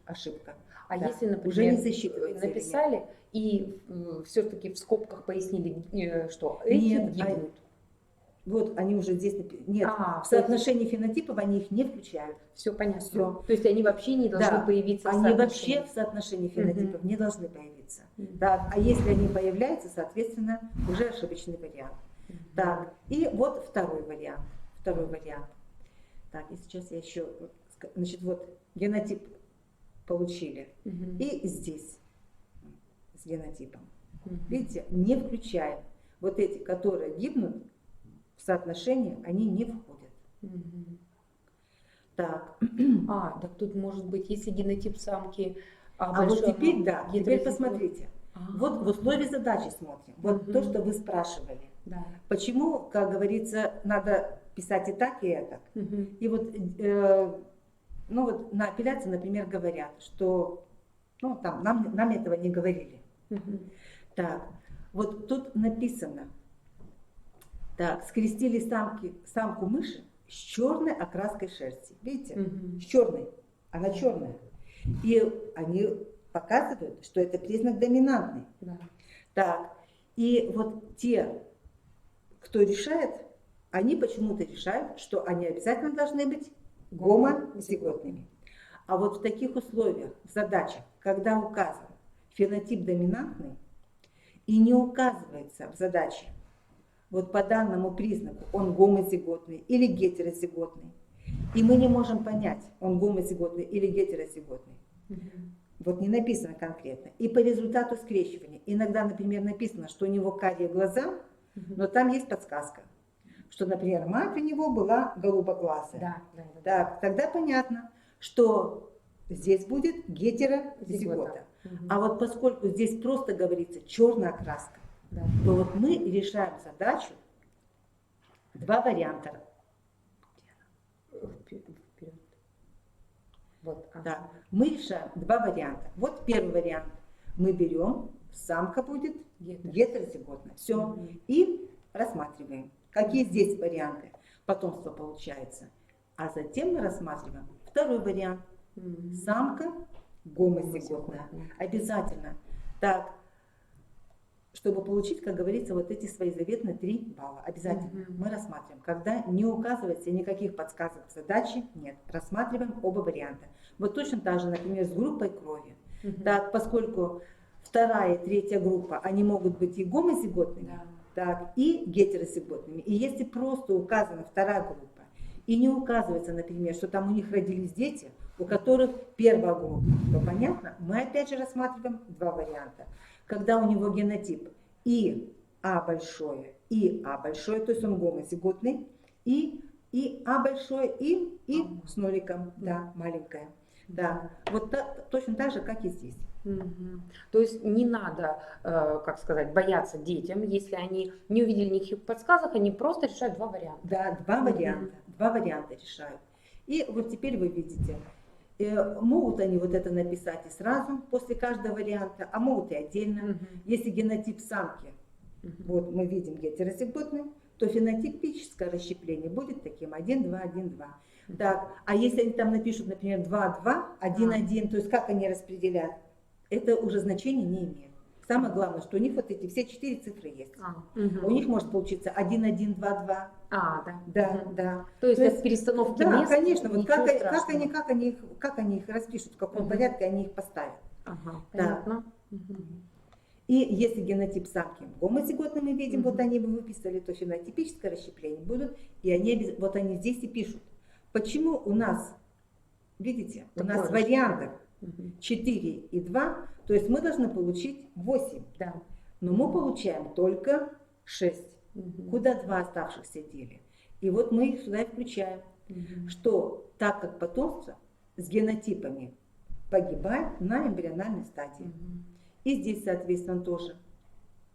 ошибка. А Да. если, например, уже не засчитывается или нет? написали и все-таки в скобках пояснили, что эти Нет, гибнут. Вот они уже здесь нет, А, в соотношении фенотипов они их не включают. Все понятно. Всё. То есть они вообще не должны Да, появиться в они соотношении. вообще в соотношении фенотипов не должны появиться. Мгм. Так, а если они появляются, соответственно, уже ошибочный вариант. Мгм. Так, и вот второй вариант. Второй вариант. Так, и сейчас я еще, значит, вот генотип получили. Мгм. И здесь с генотипом. Мгм. Видите, не включаем. Вот эти, которые гибнут, в соотношение они не входят. Мгм. Так, Так тут может быть, если генотип самки, а вот большой, теперь, да, теперь гетерозигот. посмотрите. А. Вот в условии задачи смотрим. Вот Мгм. то, что вы спрашивали. Да. Почему, как говорится, надо писать и так, и так. Мгм. И вот, ну вот на апелляции, например, говорят, что, ну там, нам этого не говорили. Мгм. Так, вот тут написано, так, скрестили самку мыши с черной окраской шерсти. Видите? Мгм. С черной. Она черная. И они показывают, что это признак доминантный. Да. Так, и вот те, кто решает, они почему-то решают, что они обязательно должны быть гомозиготными. А вот в таких условиях, в задачах, когда указан фенотип доминантный и не указывается в задаче, вот по данному признаку он гомозиготный или гетерозиготный, и мы не можем понять, он гомозиготный или гетерозиготный. Мгм. Вот не написано конкретно. И по результату скрещивания. Иногда, например, написано, что у него карие глаза, Мгм. но там есть подсказка, что, например, мать у него была голубоглазая. Да. Так, тогда понятно, что здесь будет гетерозигота. Мгм. А вот поскольку здесь просто говорится черная окраска, Да. то вот мы решаем задачу, два варианта. Вперед. Вот. Да, мы решаем два варианта. Вот первый вариант. Мы берем, самка будет гетерозиготная. Все. Мгм. И рассматриваем, какие здесь варианты потомства получается. А затем мы рассматриваем второй вариант. Мгм. Самка гомозиготная. Обязательно. Так, чтобы получить, как говорится, вот эти свои заветные 3 балла. Обязательно Мгм. мы рассматриваем. Когда не указывается никаких подсказок в задаче, нет. Рассматриваем оба варианта. Вот точно так же, например, с группой крови. Мгм. Так, поскольку вторая и третья группа, они могут быть и гомозиготными, Да. так, и гетерозиготными. И если просто указана вторая группа, и не указывается, например, что там у них родились дети, у которых первая группа, то понятно, мы опять же рассматриваем два варианта. Когда у него генотип и А большое и А большое, то есть он гомозиготный, и А большое, и с ноликом, да, маленькое. Да, вот точно так же, как и здесь. Мгм. То есть не надо, как сказать, бояться детям, если они не увидели никаких подсказок, они просто решают два варианта. Да, два варианта решают. И вот теперь вы видите, могут они вот это написать и сразу после каждого варианта, а могут и отдельно. Мгм. Если генотип самки, вот мы видим гетерозиготный, то фенотипическое расщепление будет таким 1, 2, 1, 2. Так, а если они там напишут, например, 2, 2, 1, 1, то есть как они распределят, это уже значения не имеет. Самое главное, что у них вот эти все 4 цифры есть. У них может получиться 1, 1, 2, 2. Да. Да, Мгм. да. То есть от перестановки да, мест конечно, вот ничего как страшного. они их распишут, в каком Мгм. порядке они их поставят. Ага, Да. понятно. Мгм. И если генотип самки гомозиготный мы видим, вот Мгм. они бы выписали, то фенотипическое расщепление будут, и они, вот они здесь и пишут. Почему у нас, видите, у Такое нас же. вариантов Мгм. 4 и 2, то есть мы должны получить 8, Да. но мы получаем только 6. Мгм. Куда 2 оставшихся дели? И вот мы их сюда и включаем, Мгм. что так как потомство с генотипами погибает на эмбриональной стадии. Мгм. И здесь, соответственно, тоже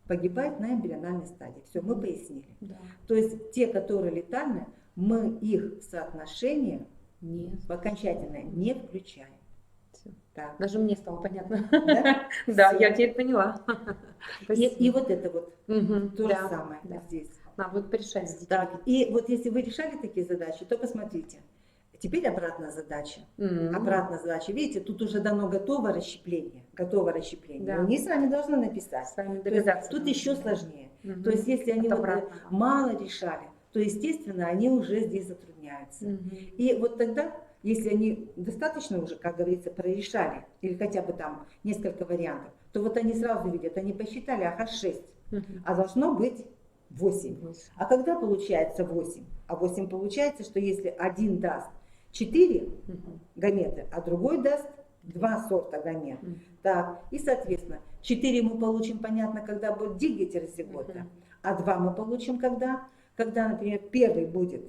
погибает на эмбриональной стадии. Все, мы пояснили. Да. То есть те, которые летальны, мы их в соотношение Нет. в окончательное не включаем. Всё. Так. Даже мне стало понятно. Да? Да, Всё. я теперь поняла. И вот это вот Мгм. то же Да, самое да. здесь. Надо будет порешать с детьми. Так, и вот если вы решали такие задачи, то посмотрите. Теперь обратная задача. Обратная задача. Видите, тут уже дано готовое расщепление. Готовое расщепление. Да. И они сами должны написать. Сами То есть догадаться тут должны, еще да. сложнее. Мгм. То есть если они От вот обратного. мало решали, то естественно они уже здесь затрудняются. Мгм. И вот тогда, если они достаточно уже, как говорится, прорешали, или хотя бы там несколько вариантов, то вот они сразу видят, они посчитали, ага, 6, Мгм. а должно быть 8. 8. А когда получается 8? А 8 получается, что если один даст 4 Мгм. гаметы, а другой даст 2 сорта гамет. Мгм. Так, и соответственно, 4 мы получим, понятно, когда будет дигетерозигота, Мгм. а 2 мы получим, когда, например, первый будет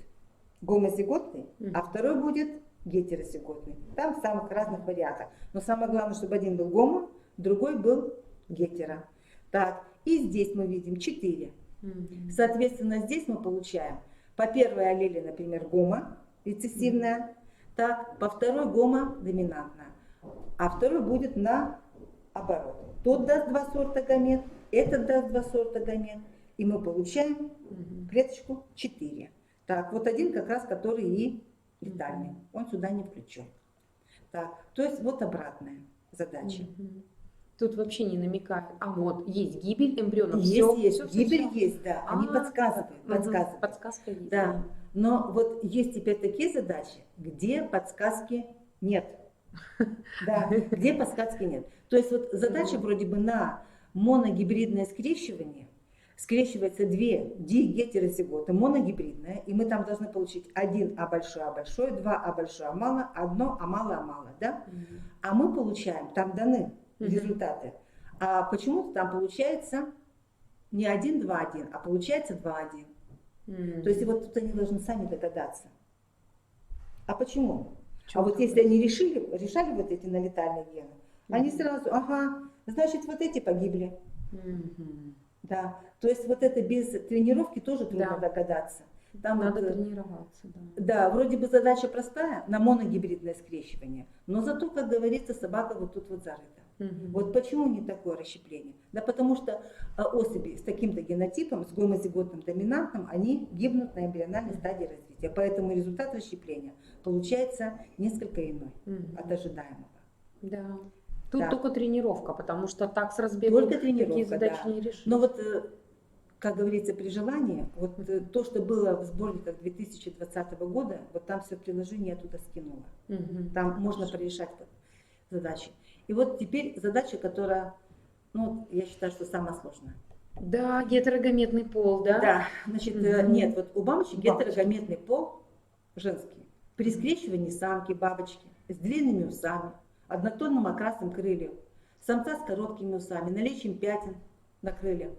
гомозиготный, а второй будет гетерозиготный. Там в самых разных вариантах. Но самое главное, чтобы один был гомо, другой был гетеро. Так, и здесь мы видим 4. Мгм. Соответственно, здесь мы получаем по первой аллеле, например, гомо, рецессивная, так, по второй гомо доминантная, а второй будет наоборот. Тот даст 2 сорта гамет, этот даст 2 сорта гамет, и мы получаем Мгм. клеточку 4. Так, вот один как раз, который и летальный, он сюда не включен. Так, то есть вот обратная задача. Мгм. Тут вообще не намекают. А вот есть гибель эмбрионов. Есть, гибель есть, да, они А, подсказывают, мгм. подсказывают. Подсказка есть. Да, но вот есть теперь такие задачи, где подсказки нет. Да, где подсказки нет. То есть вот задача вроде бы на моногибридное скрещивание. Скрещивается 2 дигетерозиготы, моногибридное, и мы там должны получить 1 А большое, 2 А большое, А мало, 1 А мало, да? Мгм. А мы получаем, там даны Мгм. результаты, а почему-то там получается не 1, 2, 1, а получается 2, 1. Мгм. То есть вот тут они должны сами догадаться. А почему? Чём А вот так если они решали вот эти налетальные гены, они Мгм. сразу, ага, значит вот эти погибли. Мгм. Да. То есть вот это без тренировки тоже трудно Да. догадаться. Там Надо вот, тренироваться, да. да, вроде бы задача простая на моногибридное скрещивание, но зато, как говорится, собака вот тут вот зарыта. Мгм. Вот почему не такое расщепление? Да потому что особи с таким-то генотипом, с гомозиготным доминантом, они гибнут на эмбриональной стадии развития. Поэтому результат расщепления получается несколько иной Мгм. от ожидаемого. Да. Тут Да. только тренировка, потому что так с разбегу Только тренировка, такие задачи да. не решишь. Но вот, как говорится, при желании, вот то, что было в сборниках 2020 года, вот там все приложение я туда скинула. Мгм. Там можно порешать задачи. И вот теперь задача, которая, ну, я считаю, что самая сложная. Да, гетерогаметный пол, да? Да, значит, Мгм. нет, вот у бабочек У бабочки. гетерогаметный пол женский. При скрещивании самки бабочки с длинными усами, однотонным окрасом крыльев, самца с короткими усами, наличием пятен на крыльях.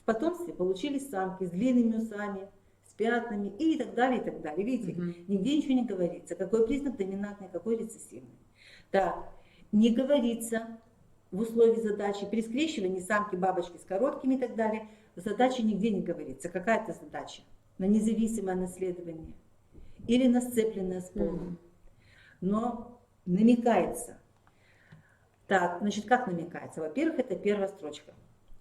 В потомстве получились самки с длинными усами, с пятнами и так далее, и так далее. Видите, нигде ничего не говорится, какой признак доминантный, какой рецессивный. Так, не говорится в условии задачи при скрещивании самки бабочки с короткими и так далее, задачи нигде не говорится. Какая это задача? На независимое наследование или на сцепленное с полом. Но намекается. Так, значит, как намекается? Во-первых, это первая строчка.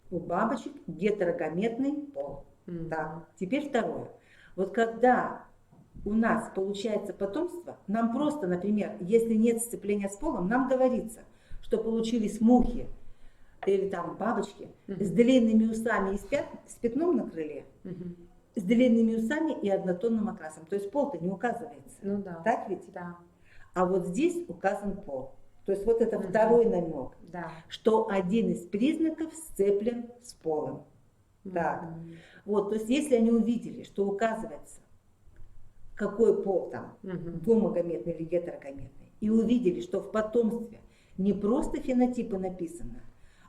У бабочек гетерогаметный пол. Так, теперь второе. Вот когда у нас получается потомство, нам просто, например, если нет сцепления с полом, нам говорится, что получились мухи или там бабочки с длинными усами и с пятном на крыле, с длинными усами и однотонным окрасом. То есть пол-то не указывается. Ну да. Так ведь? Да. А вот здесь указан пол. То есть вот это второй намек, Да. что один из признаков сцеплен с полом. Так. Вот, то есть если они увидели, что указывается, какой пол там, гомогаметный или гетерогаметный, и увидели, что в потомстве не просто фенотипы написано,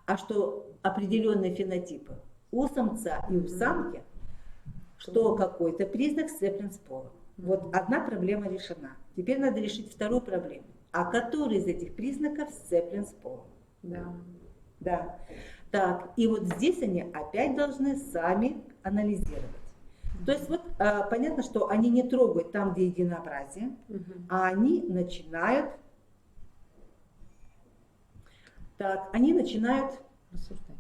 а что определенные фенотипы у самца и у самки, что какой-то признак сцеплен с полом. Вот одна проблема решена. Теперь надо решить вторую проблему. А который из этих признаков сцеплен с полом? Да. Да. Так, и вот здесь они опять должны сами анализировать. То есть вот понятно, что они не трогают там, где единообразие, а они начинают,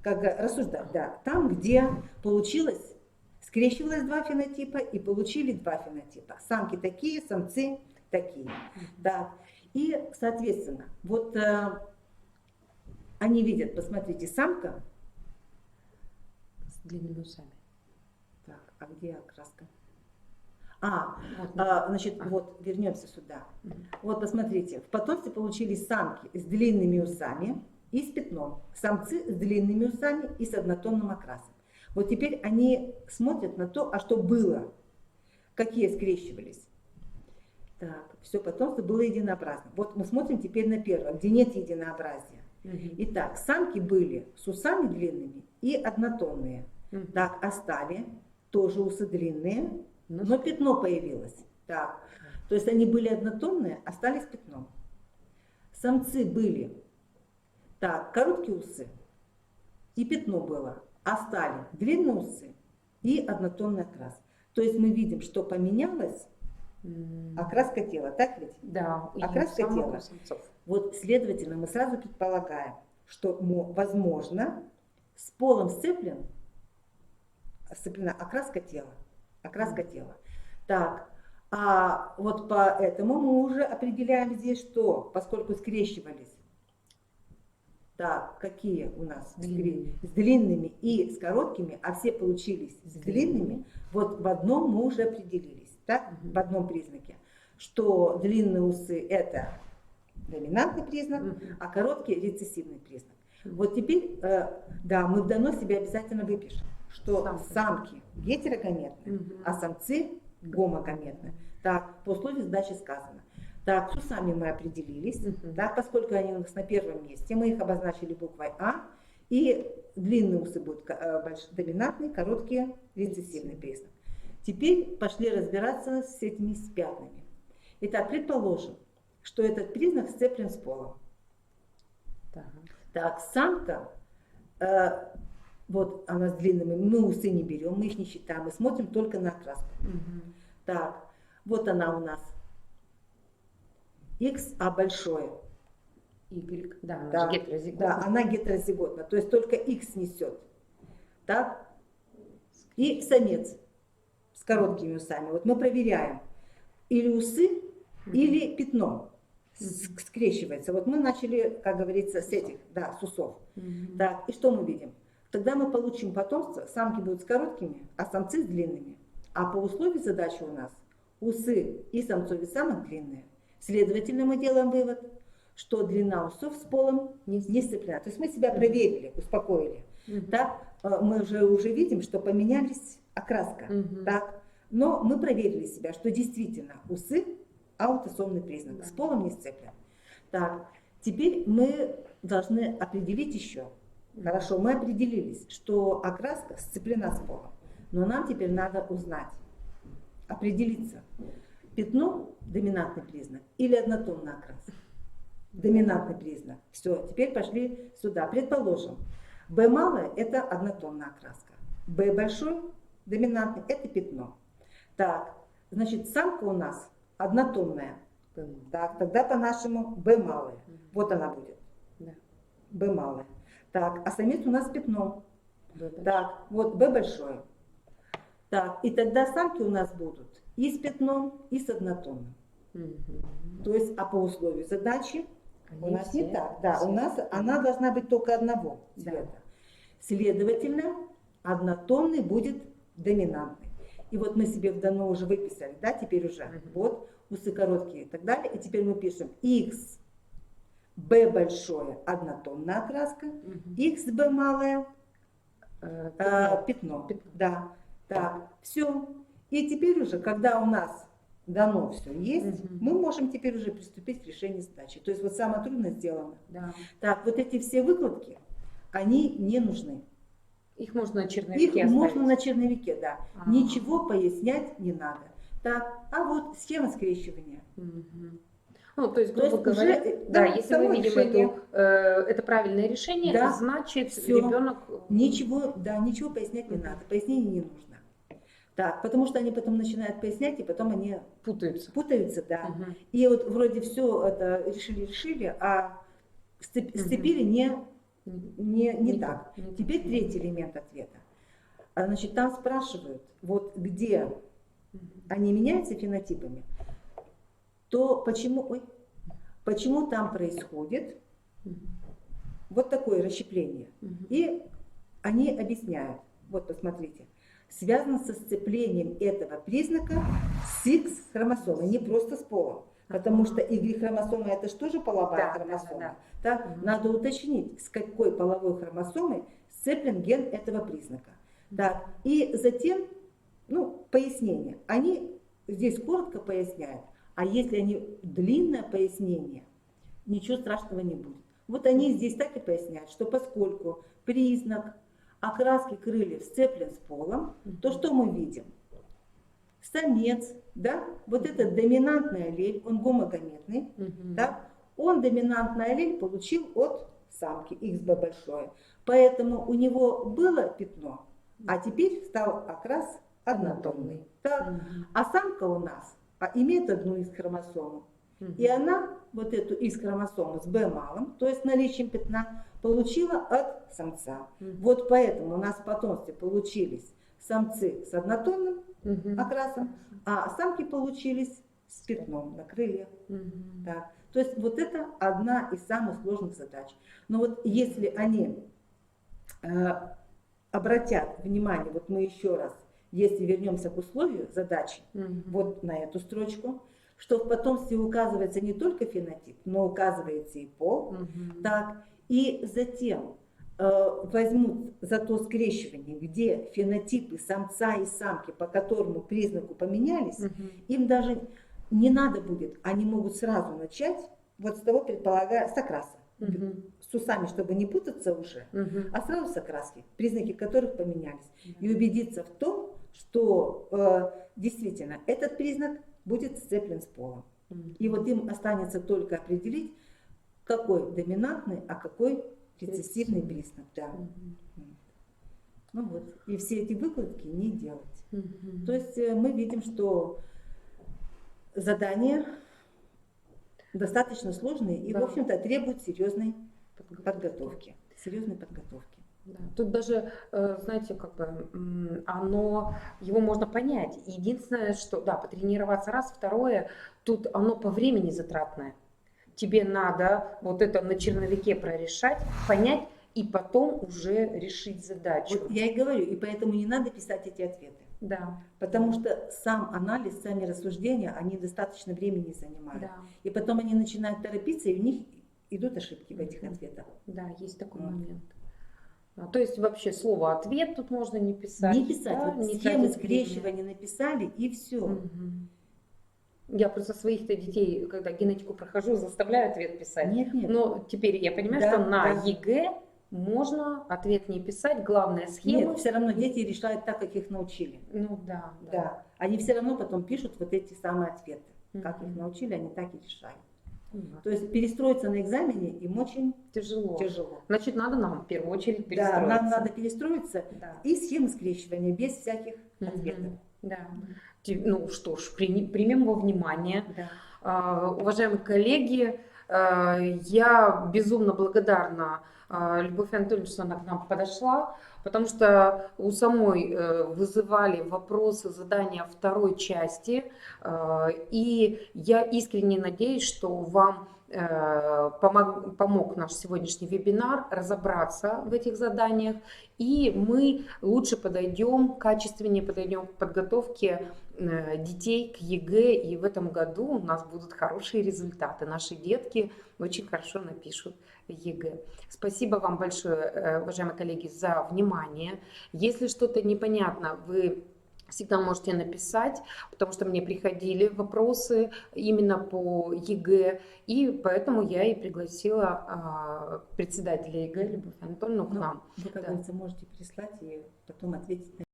рассуждать, да, там, где получилось, скрещивалось два фенотипа и получили два фенотипа. Самки такие, самцы такие. Да. И, соответственно, вот они видят, посмотрите, самка. С длинными усами. Так, а где окраска? Вот, вернемся сюда. Вот, посмотрите, в потомстве получились самки с длинными усами и с пятном. Самцы с длинными усами и с однотонным окрасом. Вот теперь они смотрят на то, а что было, какие скрещивались. Так, все потомство было единообразно. Вот мы смотрим теперь на первое, где нет единообразия. Итак, самки были с усами длинными и однотонные. Так, а стали тоже усы длинные, но пятно появилось. Так, то есть они были однотонные, остались пятном. Самцы были, так, короткие усы и пятно было, а стали длинные усы и однотонный окрас. То есть мы видим, что поменялось окраска тела, так ведь? Да, окраска тела. Вот, следовательно, мы сразу предполагаем, что, возможно, с полом сцеплена окраска тела. Окраска тела. Так, а вот поэтому мы уже определяем здесь, что, поскольку скрещивались, так, какие у нас с длинными и с короткими, а все получились с длинными, вот в одном мы уже определились, так, в одном признаке, что длинные усы это доминантный признак, а короткие рецессивный признак. Вот теперь, да, мы в доносе обязательно выпишем, что самки гетерогаметны, а самцы гомогаметны. Так, по условию задачи сказано. Так, с усами мы определились, так, поскольку они у нас на первом месте, мы их обозначили буквой А, и длинные усы будут доминантные, короткие рецессивный признак. Теперь пошли разбираться с этими пятнами. Итак, предположим, что этот признак сцеплен с полом. Так, самка, вот она с длинными, мы усы не берем, мы их не считаем, мы смотрим только на окраску. Так, вот она у нас. X, а большое. Y, да, она Да, же гетерозиготна. да, она гетерозиготна, то есть только X несет. Так, и самец с короткими усами. Вот мы проверяем, или усы, или пятно скрещивается. Вот мы начали, как говорится, с этих, да, с усов. Так, и что мы видим? Тогда мы получим потомство, самки будут с короткими, а самцы с длинными. А по условию задачи у нас усы и самцов и самок длинные. Следовательно, мы делаем вывод, что длина усов с полом не сцеплена. То есть мы себя проверили, успокоили. Так, мы уже видим, что поменялись окраска. Так, но мы проверили себя, что действительно усы аутосомный признак, с полом не сцеплен. Так, теперь мы должны определить еще, Хорошо, мы определились, что окраска сцеплена с полом, но нам теперь надо узнать, определиться, пятно – доминантный признак или однотонный окрас? Доминантный признак. Все, теперь пошли сюда. Предположим, B малое – это однотонная окраска, B большой – доминантный – это пятно. Так, значит, самка у нас однотонная. Так, тогда по-нашему B малое. Вот она будет. Да. B малое. Так, а самец у нас пятно. B большой. Так, вот B большое. Так, и тогда самки у нас будут и с пятном, и с однотонным. То есть, а по условию задачи у нас не так. Да, у нас она должна быть только одного цвета. Да. Следовательно, однотонный будет доминантный. И вот мы себе в дано уже выписали, да, теперь уже. Вот, усы короткие и так далее. И теперь мы пишем X, B большое, однотонная окраска, X, B малое, пятно. Да. Так, все. И теперь уже, когда у нас дано все есть, мы можем теперь уже приступить к решению задачи. То есть вот самое трудное сделано. Да. Так, вот эти все выкладки, они не нужны. Их можно на черновике Их оставить. можно на черновике, да. А-а-а. Ничего пояснять не надо. Так, а вот схема скрещивания. Ну, то есть, грубо говоря, уже, да, если мы видим решение, это правильное решение, да, значит, всё. ребенок... Ничего пояснять не надо, пояснений не нужно. Так, потому что они потом начинают пояснять, и потом они путаются, да. И вот вроде все это решили, а сцепили не так. Теперь третий элемент ответа. Значит, там спрашивают, вот где они меняются фенотипами, то почему там происходит вот такое расщепление. И они объясняют, вот посмотрите, связано со сцеплением этого признака с X-хромосомой, не просто с полом. Потому что Y-хромосома это что же половая хромосома? Да. Так, надо уточнить, с какой половой хромосомой сцеплен ген этого признака. Так, и затем, пояснение. Они здесь коротко поясняют, а если они длинное пояснение, ничего страшного не будет. Вот они здесь так и поясняют, что поскольку признак окраски крыльев сцеплен с полом, то что мы видим? Самец, да, вот этот доминантный аллель, он гомогаметный, да, он доминантный аллель получил от самки XB большое. Поэтому у него было пятно, а теперь стал окрас однотонный. Так. А самка у нас имеет одну X-хромосому. И она вот эту X-хромосому с B малым, то есть наличием пятна, получила от самца. Вот поэтому у нас в потомстве получились самцы с однотонным окрасом, а самки получились с пятном на крыльях. Так. То есть вот это одна из самых сложных задач. Но вот если они обратят внимание, вот мы еще раз, если вернемся к условию задачи, вот на эту строчку, что в потомстве указывается не только фенотип, но указывается и пол. Так, и затем возьмут за то скрещивание, где фенотипы самца и самки, по которому признаку поменялись, им даже не надо будет, они могут сразу начать вот с того, предполагая, с окраса. С усами, чтобы не путаться уже, а сразу с окраски, признаки которых поменялись. И убедиться в том, что действительно этот признак будет сцеплен с полом. И вот им останется только определить, какой доминантный, а какой рецессивный признак. Да. Ну вот. И все эти выкладки не делать. То есть мы видим, что задания достаточно сложные и, в общем-то, требуют серьезной подготовки. Да. Тут даже, знаете, как бы его можно понять. Единственное, что, да, потренироваться раз, второе, тут оно по времени затратное. Тебе надо вот это на черновике прорешать, понять и потом уже решить задачу. Вот я и говорю, и поэтому не надо писать эти ответы. Да. Потому что сам анализ, сами рассуждения, они достаточно времени занимают. Да. И потом они начинают торопиться, и у них идут ошибки в этих ответах. Да, есть такой момент. То есть вообще слово ответ тут можно не писать. Не писать. Да, вот не схемы тратить скрещивания написали, и все. Я просто своих-то детей, когда генетику прохожу, заставляю ответ писать. Нет. Но теперь я понимаю, Да, что на да. ЕГЭ можно ответ не писать, главное схема. Нет, все равно дети решают так, как их научили. Ну да, да. Да, они все равно потом пишут вот эти самые ответы. Как их Мгм. научили, они так и решают. Понимаю. То есть перестроиться на экзамене им очень Тяжело. тяжело. Значит, надо нам в первую очередь Да, перестроиться. нам надо перестроиться Да. и схемы скрещивания без всяких Мгм. ответов. Да. Ну что ж, примем во внимание. Да. Уважаемые коллеги, я безумно благодарна Любовь Анатольевна, что она к нам подошла, потому что у самой вызывали вопросы, задания второй части, и я искренне надеюсь, что вам помог наш сегодняшний вебинар разобраться в этих заданиях, и мы лучше подойдем, качественнее подойдем к подготовке детей к ЕГЭ, и в этом году у нас будут хорошие результаты. Наши детки очень хорошо напишут ЕГЭ. Спасибо вам большое, уважаемые коллеги, за внимание. Если что-то непонятно, вы всегда можете написать, потому что мне приходили вопросы именно по ЕГЭ, и поэтому я и пригласила председателя ЕГЭ Любовь Анатольевну к нам. Вы, как Да. говорится, можете прислать и потом ответить на